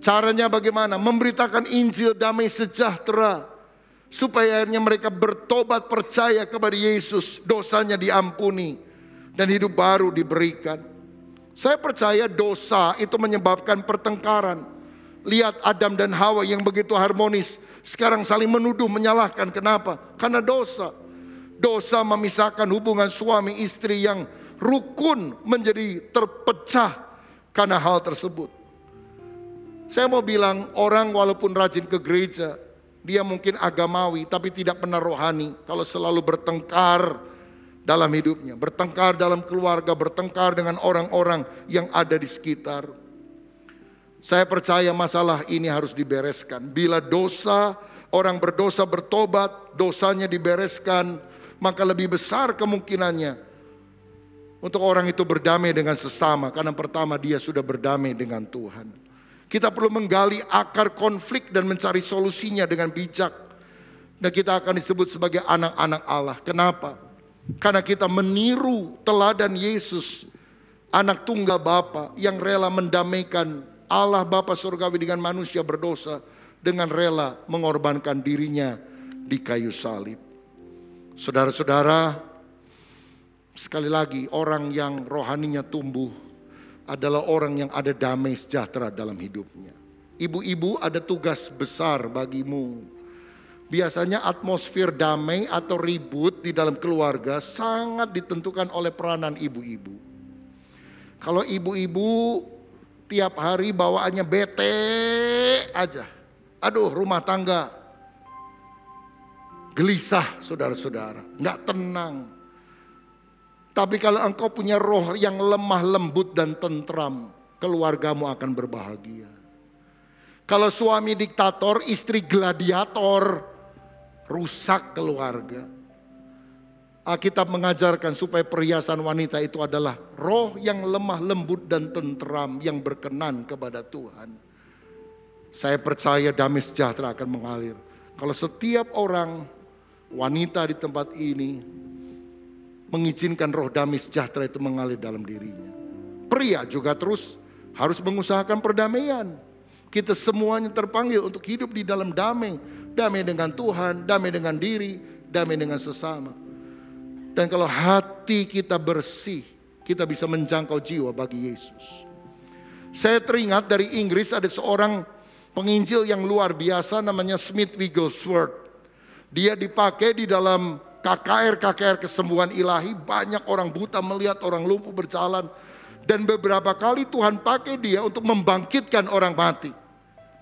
Caranya bagaimana? Memberitakan Injil damai sejahtera, supaya akhirnya mereka bertobat, percaya kepada Yesus, dosanya diampuni, dan hidup baru diberikan. Saya percaya dosa itu menyebabkan pertengkaran. Lihat Adam dan Hawa yang begitu harmonis, sekarang saling menuduh, menyalahkan. Kenapa? Karena dosa. Dosa memisahkan hubungan suami istri yang rukun menjadi terpecah karena hal tersebut. Saya mau bilang, orang walaupun rajin ke gereja, dia mungkin agamawi tapi tidak pernah rohani kalau selalu bertengkar dalam hidupnya, bertengkar dalam keluarga, bertengkar dengan orang-orang yang ada di sekitar. Saya percaya masalah ini harus dibereskan. Bila dosa, orang berdosa bertobat, dosanya dibereskan, maka lebih besar kemungkinannya untuk orang itu berdamai dengan sesama. Karena pertama dia sudah berdamai dengan Tuhan. Kita perlu menggali akar konflik dan mencari solusinya dengan bijak. Dan kita akan disebut sebagai anak-anak Allah. Kenapa? Karena kita meniru teladan Yesus, anak tunggal Bapa yang rela mendamaikan Allah Bapa surgawi dengan manusia berdosa, dengan rela mengorbankan dirinya di kayu salib. Saudara-saudara, sekali lagi, orang yang rohaninya tumbuh adalah orang yang ada damai sejahtera dalam hidupnya. Ibu-ibu, ada tugas besar bagimu. Biasanya atmosfer damai atau ribut di dalam keluarga sangat ditentukan oleh peranan ibu-ibu. Kalau ibu-ibu tiap hari bawaannya bete aja, aduh, rumah tangga gelisah, saudara-saudara, nggak tenang. Tapi kalau engkau punya roh yang lemah lembut dan tentram, keluargamu akan berbahagia. Kalau suami diktator, istri gladiator, rusak keluarga. Alkitab mengajarkan supaya perhiasan wanita itu adalah roh yang lemah lembut dan tentram, yang berkenan kepada Tuhan. Saya percaya damai sejahtera akan mengalir kalau setiap orang, wanita di tempat ini, mengizinkan roh damai sejahtera itu mengalir dalam dirinya. Pria juga terus harus mengusahakan perdamaian. Kita semuanya terpanggil untuk hidup di dalam damai. Damai dengan Tuhan, damai dengan diri, damai dengan sesama. Dan kalau hati kita bersih, kita bisa menjangkau jiwa bagi Yesus. Saya teringat dari Inggris ada seorang penginjil yang luar biasa namanya Smith Wigglesworth. Dia dipakai di dalam KKR kesembuhan ilahi. Banyak orang buta melihat, orang lumpuh berjalan. Dan beberapa kali Tuhan pakai dia untuk membangkitkan orang mati.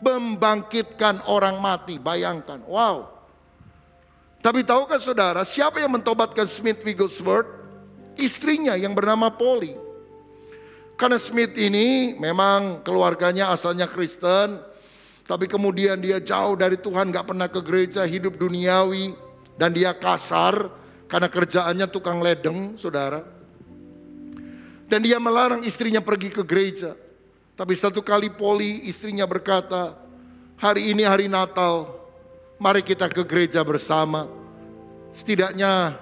Membangkitkan orang mati, bayangkan, wow. Tapi tahukah saudara, siapa yang mentobatkan Smith Wigglesworth? Istrinya yang bernama Polly. Karena Smith ini memang keluarganya asalnya Kristen, tapi kemudian dia jauh dari Tuhan, gak pernah ke gereja, hidup duniawi. Dan dia kasar karena kerjaannya tukang ledeng, saudara. Dan dia melarang istrinya pergi ke gereja. Tapi satu kali Polly, istrinya berkata, hari ini hari Natal, mari kita ke gereja bersama. Setidaknya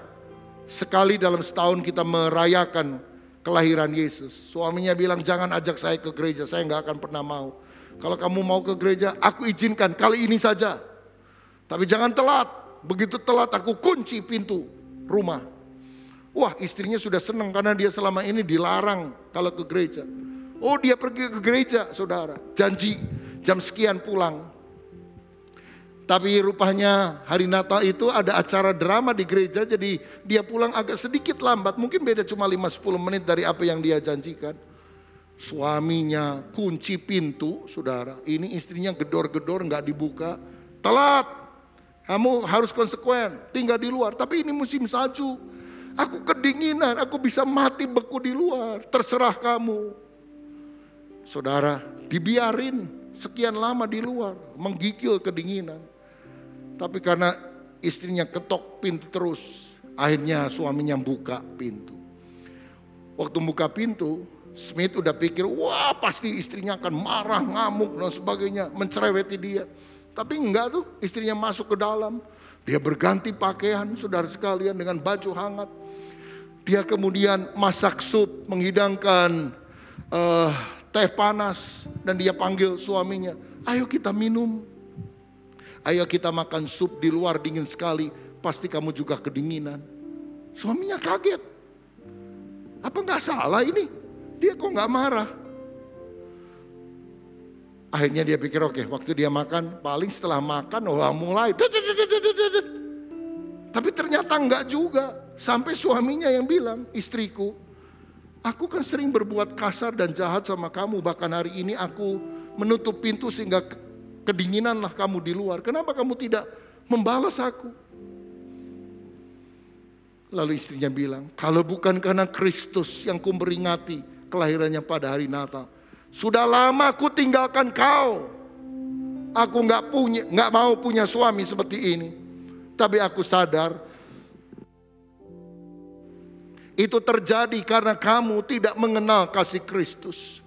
sekali dalam setahun kita merayakan kelahiran Yesus. Suaminya bilang, jangan ajak saya ke gereja, saya nggak akan pernah mau. Kalau kamu mau ke gereja, aku izinkan kali ini saja. Tapi jangan telat. Begitu telat aku kunci pintu rumah. Wah, istrinya sudah senang karena dia selama ini dilarang kalau ke gereja. Oh, dia pergi ke gereja, saudara. Janji jam sekian pulang. Tapi rupanya hari Natal itu ada acara drama di gereja, jadi dia pulang agak sedikit lambat. Mungkin beda cuma 5-10 menit dari apa yang dia janjikan. Suaminya kunci pintu, saudara. Ini istrinya gedor-gedor nggak dibuka. Telat. Kamu harus konsekuen, tinggal di luar. Tapi ini musim salju. Aku kedinginan, aku bisa mati beku di luar. Terserah kamu. Saudara, dibiarin sekian lama di luar, menggigil kedinginan. Tapi karena istrinya ketok pintu terus, akhirnya suaminya buka pintu. Waktu buka pintu, Smith udah pikir, wah pasti istrinya akan marah, ngamuk dan sebagainya, mencereweti dia. Tapi enggak tuh, istrinya masuk ke dalam. Dia berganti pakaian, saudara sekalian, dengan baju hangat. Dia kemudian masak sup, menghidangkan teh panas. Dan dia panggil suaminya, ayo kita minum. Ayo kita makan sup di luar dingin sekali, pasti kamu juga kedinginan. Suaminya kaget. Apa nggak salah ini? Dia kok nggak marah? Akhirnya dia pikir oke, waktu dia makan, paling setelah makan, wah mulai. Tapi ternyata enggak juga. Sampai suaminya yang bilang, istriku, aku kan sering berbuat kasar dan jahat sama kamu. Bahkan hari ini aku menutup pintu sehingga kedinginanlah kamu di luar. Kenapa kamu tidak membalas aku? Lalu istrinya bilang, kalau bukan karena Kristus yang kumperingati kelahirannya pada hari Natal, sudah lama aku tinggalkan kau. Aku nggak mau punya suami seperti ini. Tapi aku sadar itu terjadi karena kamu tidak mengenal kasih Kristus.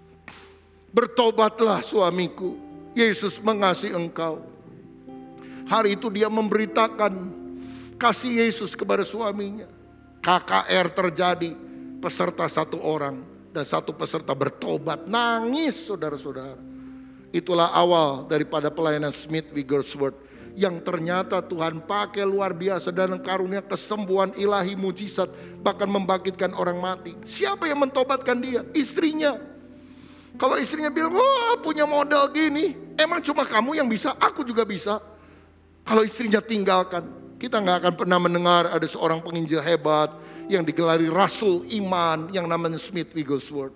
Bertobatlah suamiku, Yesus mengasihi engkau. Hari itu dia memberitakan kasih Yesus kepada suaminya. KKR terjadi, peserta 1 orang dan 1 peserta bertobat, nangis saudara-saudara. Itulah awal daripada pelayanan Smith Wigglesworth yang ternyata Tuhan pakai luar biasa dan karunia kesembuhan ilahi mujizat, bahkan membangkitkan orang mati. Siapa yang mentobatkan dia? Istrinya. Kalau istrinya bilang, wah punya modal gini, emang cuma kamu yang bisa, aku juga bisa. Kalau istrinya tinggalkan, kita nggak akan pernah mendengar ada seorang penginjil hebat yang digelari Rasul Iman yang namanya Smith Wigglesworth.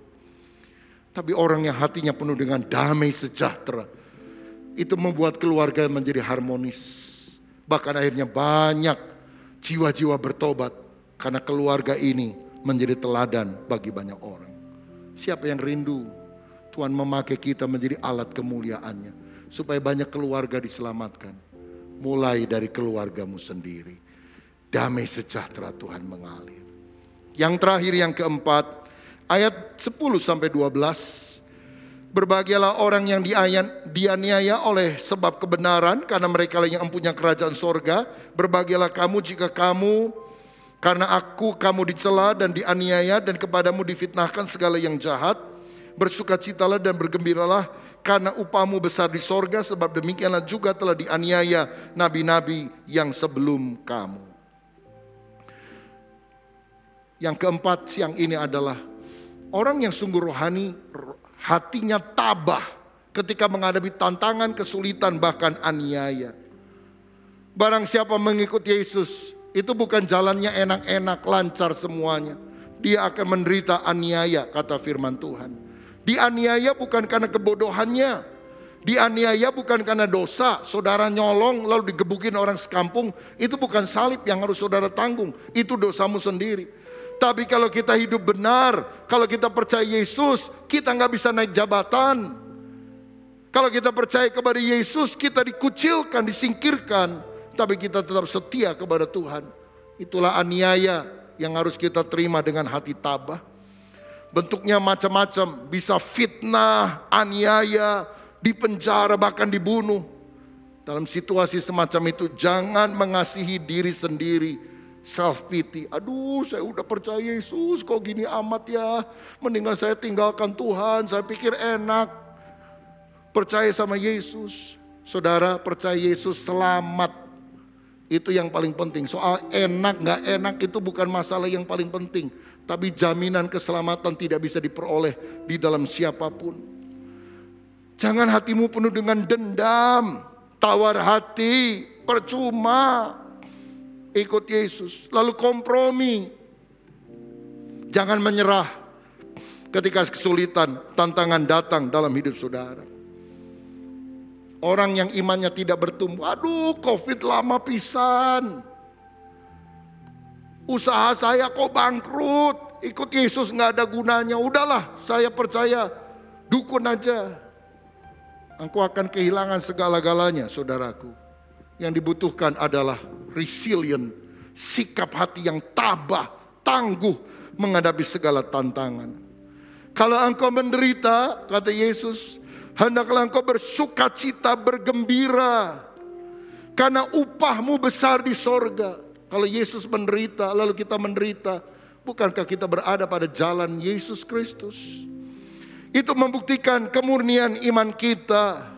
Tapi orang yang hatinya penuh dengan damai sejahtera, itu membuat keluarga menjadi harmonis. Bahkan akhirnya banyak jiwa-jiwa bertobat karena keluarga ini menjadi teladan bagi banyak orang. Siapa yang rindu Tuhan memakai kita menjadi alat kemuliaannya, supaya banyak keluarga diselamatkan. Mulai dari keluargamu sendiri. Damai sejahtera Tuhan mengalir. Yang terakhir, yang keempat, ayat 10-12. Berbahagialah orang yang dianiaya oleh sebab kebenaran, karena mereka yang mempunyai kerajaan sorga. Berbahagialah kamu jika kamu, karena kamu dicela dan dianiaya dan kepadamu difitnahkan segala yang jahat. Bersukacitalah dan bergembiralah, karena upahmu besar di sorga, sebab demikianlah juga telah dianiaya nabi-nabi yang sebelum kamu. Yang keempat siang ini adalah orang yang sungguh rohani, hatinya tabah ketika menghadapi tantangan, kesulitan, bahkan aniaya. Barang siapa mengikut Yesus, itu bukan jalannya enak-enak, lancar semuanya. Dia akan menderita aniaya, kata firman Tuhan. Dianiaya bukan karena kebodohannya. Dianiaya bukan karena dosa. Saudara nyolong lalu digebukin orang sekampung, itu bukan salib yang harus saudara tanggung. Itu dosamu sendiri. Tapi kalau kita hidup benar, kalau kita percaya Yesus, kita nggak bisa naik jabatan. Kalau kita percaya kepada Yesus, kita dikucilkan, disingkirkan. Tapi kita tetap setia kepada Tuhan. Itulah aniaya yang harus kita terima dengan hati tabah. Bentuknya macam-macam, bisa fitnah, aniaya, dipenjara, bahkan dibunuh. Dalam situasi semacam itu, jangan mengasihi diri sendiri Self pity, aduh saya udah percaya Yesus kok gini amat ya. Mendingan saya tinggalkan Tuhan, saya pikir enak. Percaya sama Yesus. Saudara, percaya Yesus selamat. Itu yang paling penting. Soal enak gak enak itu bukan masalah yang paling penting. Tapi jaminan keselamatan tidak bisa diperoleh di dalam siapapun. Jangan hatimu penuh dengan dendam, tawar hati, percuma. Ikut Yesus, lalu kompromi. Jangan menyerah ketika kesulitan, tantangan datang dalam hidup saudara. Orang yang imannya tidak bertumbuh, aduh COVID lama pisan. Usaha saya kok bangkrut, ikut Yesus gak ada gunanya. Udahlah, saya percaya, dukun aja. Engkau akan kehilangan segala-galanya, saudaraku. Yang dibutuhkan adalah resilient, sikap hati yang tabah, tangguh menghadapi segala tantangan. Kalau engkau menderita, kata Yesus, hendaklah engkau bersukacita, bergembira, karena upahmu besar di sorga. Kalau Yesus menderita, lalu kita menderita, bukankah kita berada pada jalan Yesus Kristus? Itu membuktikan kemurnian iman kita.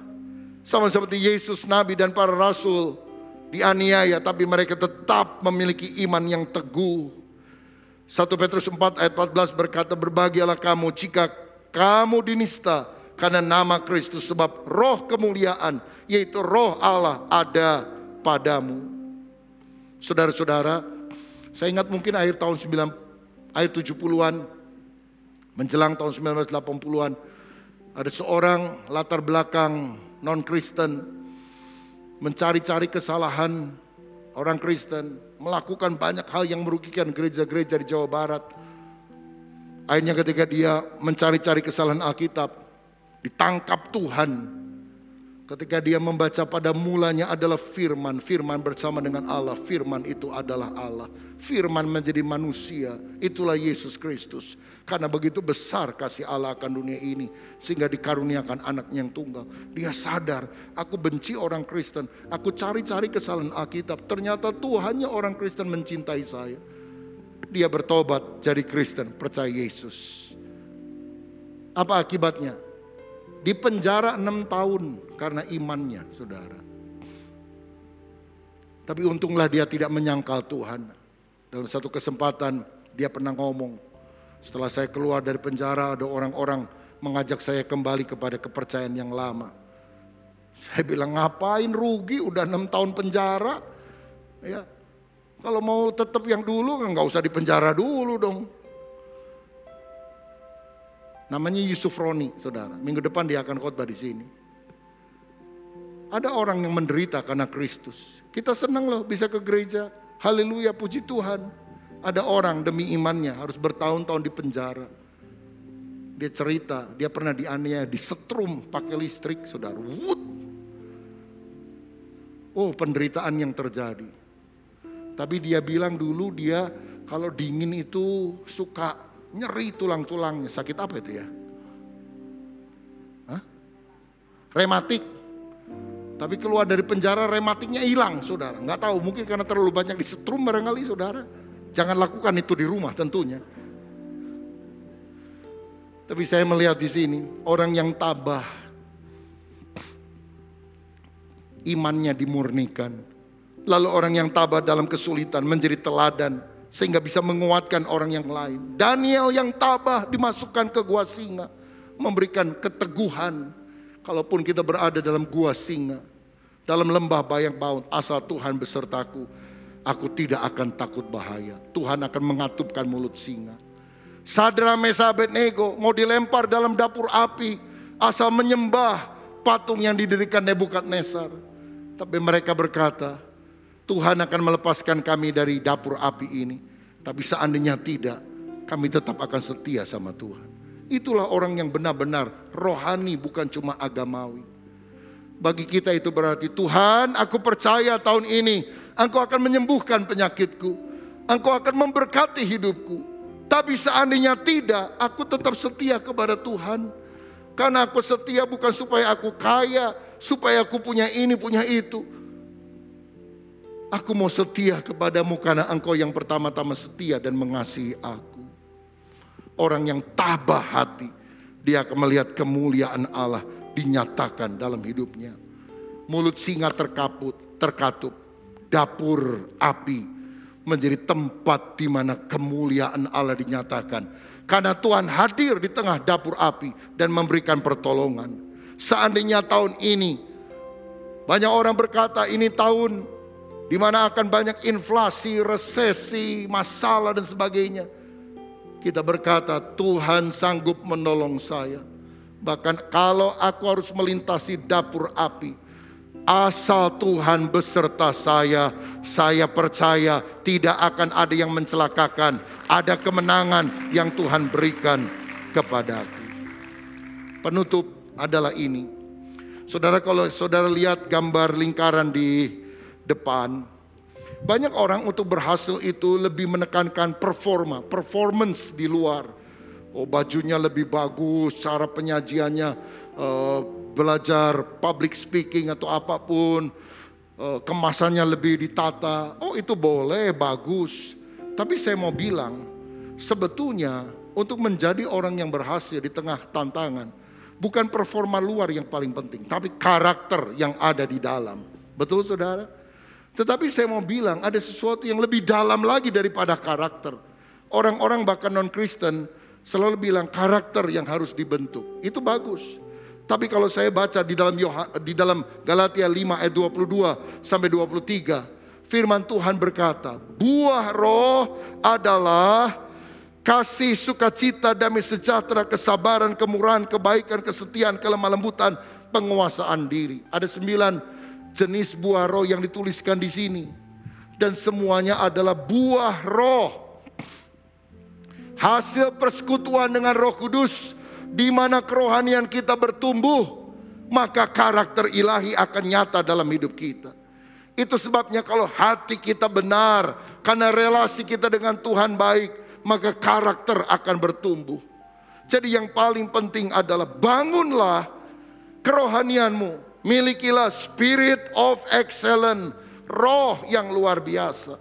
Sama seperti Yesus, Nabi dan para Rasul dianiaya, tapi mereka tetap memiliki iman yang teguh. 1 Petrus 4 ayat 14 berkata, berbahagialah kamu jika kamu dinista karena nama Kristus, sebab roh kemuliaan, yaitu roh Allah ada padamu. Saudara-saudara, saya ingat mungkin akhir 70-an, menjelang tahun 1980-an, ada seorang latar belakang non-Kristen, mencari-cari kesalahan orang Kristen, melakukan banyak hal yang merugikan gereja-gereja di Jawa Barat. Akhirnya ketika dia mencari-cari kesalahan Alkitab, ditangkap Tuhan. Ketika dia membaca pada mulanya adalah firman, firman bersama dengan Allah, firman itu adalah Allah. Firman menjadi manusia, itulah Yesus Kristus. Karena begitu besar kasih Allah akan dunia ini, sehingga dikaruniakan anaknya yang tunggal. Dia sadar, aku benci orang Kristen, aku cari-cari kesalahan Alkitab. Ternyata Tuhannya orang Kristen mencintai saya. Dia bertobat jadi Kristen, percaya Yesus. Apa akibatnya? Di penjara 6 tahun karena imannya, saudara. Tapi untunglah dia tidak menyangkal Tuhan. Dalam satu kesempatan dia pernah ngomong, setelah saya keluar dari penjara ada orang-orang mengajak saya kembali kepada kepercayaan yang lama. Saya bilang, ngapain, rugi udah 6 tahun penjara. Ya, kalau mau tetap yang dulu nggak usah di penjara dulu dong. Namanya Yusuf Roni, saudara. Minggu depan dia akan khotbah di sini. Ada orang yang menderita karena Kristus. Kita senang loh bisa ke gereja. Haleluya, puji Tuhan. Ada orang demi imannya harus bertahun-tahun di penjara. Dia cerita, dia pernah dianiaya, disetrum pakai listrik, saudara. Wut. Oh, penderitaan yang terjadi. Tapi dia bilang dulu dia kalau dingin itu suka nyeri tulang-tulangnya. Sakit apa itu ya? Hah? Rematik. Tapi keluar dari penjara rematiknya hilang, saudara. Nggak tahu, mungkin karena terlalu banyak disetrum barangkali, saudara. Jangan lakukan itu di rumah tentunya. Tapi saya melihat di sini orang yang tabah, imannya dimurnikan. Lalu orang yang tabah dalam kesulitan menjadi teladan, sehingga bisa menguatkan orang yang lain. Daniel yang tabah dimasukkan ke gua singa, memberikan keteguhan. Kalaupun kita berada dalam gua singa, dalam lembah bayang maut, asal Tuhan besertaku, aku tidak akan takut bahaya. Tuhan akan mengatupkan mulut singa. Sadra, Mesah, Abednego mau dilempar dalam dapur api, asal menyembah patung yang didirikan Nebukadnezar. Tapi mereka berkata, Tuhan akan melepaskan kami dari dapur api ini. Tapi seandainya tidak, kami tetap akan setia sama Tuhan. Itulah orang yang benar-benar rohani, bukan cuma agamawi. Bagi kita itu berarti, Tuhan, aku percaya tahun ini Engkau akan menyembuhkan penyakitku. Engkau akan memberkati hidupku. Tapi seandainya tidak, aku tetap setia kepada Tuhan. Karena aku setia bukan supaya aku kaya, supaya aku punya ini, punya itu. Aku mau setia kepadamu karena engkau yang pertama-tama setia dan mengasihi aku. Orang yang tabah hati, dia akan melihat kemuliaan Allah dinyatakan dalam hidupnya. Mulut singa terkatup, dapur api menjadi tempat di mana kemuliaan Allah dinyatakan. Karena Tuhan hadir di tengah dapur api dan memberikan pertolongan. Seandainya tahun ini, banyak orang berkata ini tahun di mana akan banyak inflasi, resesi, masalah dan sebagainya. Kita berkata Tuhan sanggup menolong saya. Bahkan kalau aku harus melintasi dapur api, asal Tuhan beserta saya percaya tidak akan ada yang mencelakakan. Ada kemenangan yang Tuhan berikan kepadaku. Penutup adalah ini. Saudara, kalau saudara lihat gambar lingkaran di depan, banyak orang untuk berhasil itu lebih menekankan performance di luar. Oh, bajunya lebih bagus, cara penyajiannya, belajar public speaking atau apapun, kemasannya lebih ditata. Oh, itu boleh, bagus. Tapi saya mau bilang, sebetulnya untuk menjadi orang yang berhasil di tengah tantangan, bukan performa luar yang paling penting, tapi karakter yang ada di dalam. Betul saudara? Tetapi saya mau bilang ada sesuatu yang lebih dalam lagi daripada karakter. Orang-orang bahkan non-Kristen selalu bilang karakter yang harus dibentuk. Itu bagus. Tapi kalau saya baca di dalam Galatia 5 ayat 22 sampai 23, firman Tuhan berkata, buah roh adalah kasih, sukacita, damai sejahtera, kesabaran, kemurahan, kebaikan, kesetiaan, kelemah lembutan, penguasaan diri. Ada 9 jenis buah roh yang dituliskan di sini. Dan semuanya adalah buah roh. Hasil persekutuan dengan Roh Kudus, di mana kerohanian kita bertumbuh, maka karakter ilahi akan nyata dalam hidup kita. Itu sebabnya kalau hati kita benar, karena relasi kita dengan Tuhan baik, maka karakter akan bertumbuh. Jadi yang paling penting adalah bangunlah kerohanianmu. Milikilah spirit of excellence, roh yang luar biasa.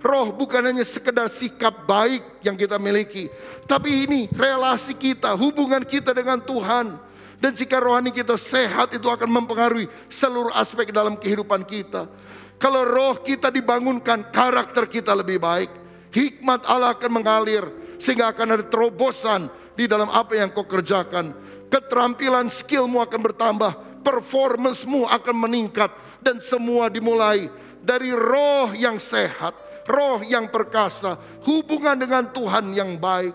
Roh bukan hanya sekedar sikap baik yang kita miliki, tapi ini relasi kita, hubungan kita dengan Tuhan. Dan jika rohani kita sehat, itu akan mempengaruhi seluruh aspek dalam kehidupan kita. Kalau roh kita dibangunkan, karakter kita lebih baik. Hikmat Allah akan mengalir, sehingga akan ada terobosan di dalam apa yang kau kerjakan. Keterampilan skillmu akan bertambah, performancemu akan meningkat, dan semua dimulai dari roh yang sehat, roh yang perkasa, hubungan dengan Tuhan yang baik.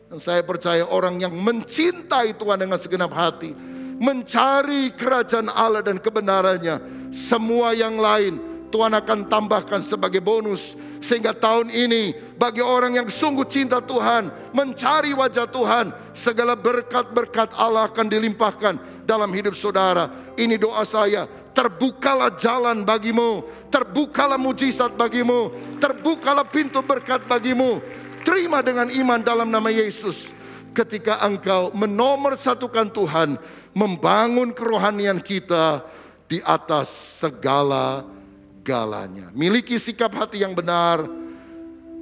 Dan saya percaya orang yang mencintai Tuhan dengan segenap hati, mencari kerajaan Allah dan kebenarannya, semua yang lain Tuhan akan tambahkan sebagai bonus. Sehingga tahun ini bagi orang yang sungguh cinta Tuhan, mencari wajah Tuhan, segala berkat-berkat Allah akan dilimpahkan dalam hidup saudara. Ini doa saya, terbukalah jalan bagimu, terbukalah mujizat bagimu, terbukalah pintu berkat bagimu. Terima dengan iman dalam nama Yesus. Ketika engkau menomorsatukan Tuhan, membangun kerohanian kita di atas segala-galanya. Miliki sikap hati yang benar,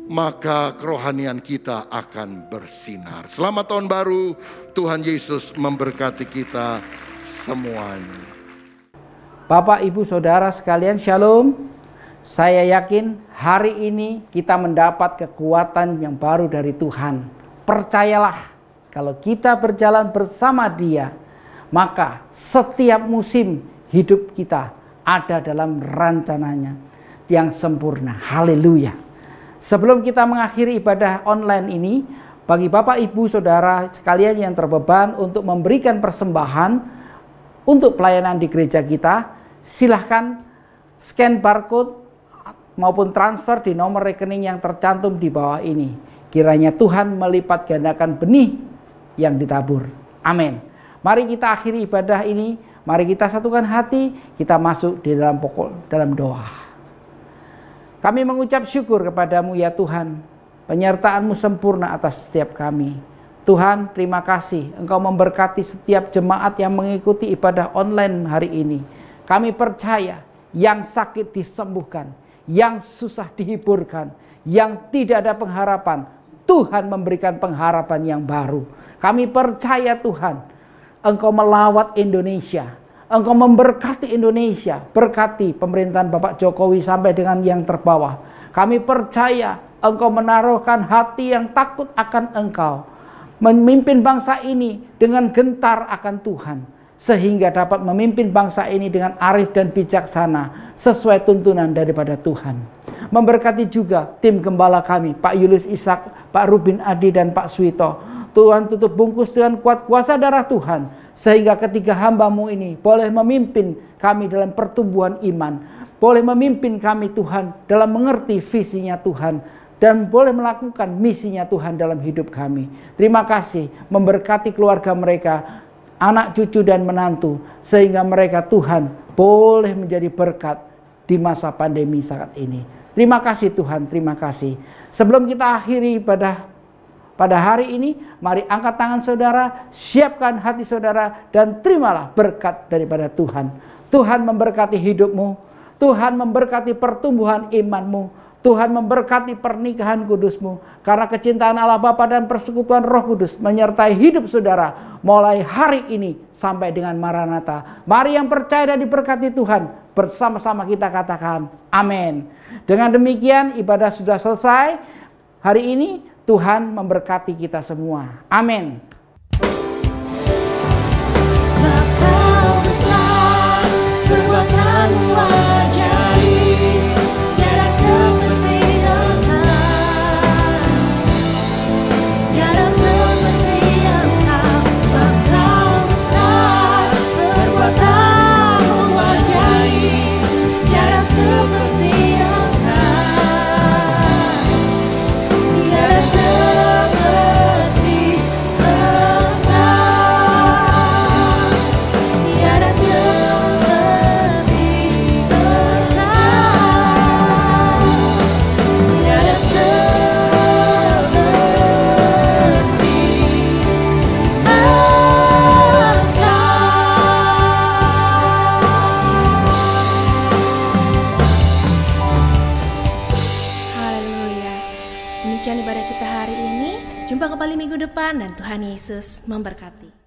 maka kerohanian kita akan bersinar. Selamat tahun baru, Tuhan Yesus memberkati kita semuanya. Bapak, Ibu, Saudara sekalian, Shalom. Saya yakin hari ini kita mendapat kekuatan yang baru dari Tuhan. Percayalah, kalau kita berjalan bersama Dia, maka setiap musim hidup kita ada dalam rencananya yang sempurna. Haleluya. Sebelum kita mengakhiri ibadah online ini, bagi Bapak, Ibu, Saudara sekalian yang terbeban untuk memberikan persembahan untuk pelayanan di gereja kita, silahkan scan barcode maupun transfer di nomor rekening yang tercantum di bawah ini. Kiranya Tuhan melipat gandakan benih yang ditabur. Amin. Mari kita akhiri ibadah ini. Mari kita satukan hati, kita masuk di dalam doa. Kami mengucap syukur kepadamu ya Tuhan. Penyertaan-Mu sempurna atas setiap kami. Tuhan, terima kasih Engkau memberkati setiap jemaat yang mengikuti ibadah online hari ini. Kami percaya yang sakit disembuhkan, yang susah dihiburkan, yang tidak ada pengharapan, Tuhan memberikan pengharapan yang baru. Kami percaya Tuhan, Engkau melawat Indonesia, Engkau memberkati Indonesia, berkati pemerintahan Bapak Jokowi sampai dengan yang terbawah. Kami percaya Engkau menaruhkan hati yang takut akan Engkau, memimpin bangsa ini dengan gentar akan Tuhan, sehingga dapat memimpin bangsa ini dengan arif dan bijaksana sesuai tuntunan daripada Tuhan. Memberkati juga tim gembala kami, Pak Julius Ishak, Pak Rubin Adi, dan Pak Suwito. Tuhan tutup bungkus dengan kuat kuasa darah Tuhan, sehingga ketiga hamba-Mu ini boleh memimpin kami dalam pertumbuhan iman, boleh memimpin kami Tuhan dalam mengerti visinya Tuhan, dan boleh melakukan misinya Tuhan dalam hidup kami. Terima kasih, memberkati keluarga mereka, anak cucu dan menantu, sehingga mereka Tuhan boleh menjadi berkat di masa pandemi saat ini. Terima kasih Tuhan, terima kasih. Sebelum kita akhiri pada hari ini, mari angkat tangan saudara, siapkan hati saudara, dan terimalah berkat daripada Tuhan. Tuhan memberkati hidupmu, Tuhan memberkati pertumbuhan imanmu, Tuhan memberkati pernikahan kudusmu, karena kecintaan Allah Bapa dan persekutuan Roh Kudus menyertai hidup saudara mulai hari ini sampai dengan Maranatha. Mari yang percaya dan diberkati Tuhan, bersama-sama kita katakan amin. Dengan demikian ibadah sudah selesai. Hari ini Tuhan memberkati kita semua. Amin. Sebab Kau besar, perbuatanmu ajaib, tiada seperti Engkau, tiada seperti Engkau. Sebab Kau besar, perbuatanmu ajaib, tiada seperti Demikian ibadah kita hari ini. Jumpa kembali minggu depan dan Tuhan Yesus memberkati.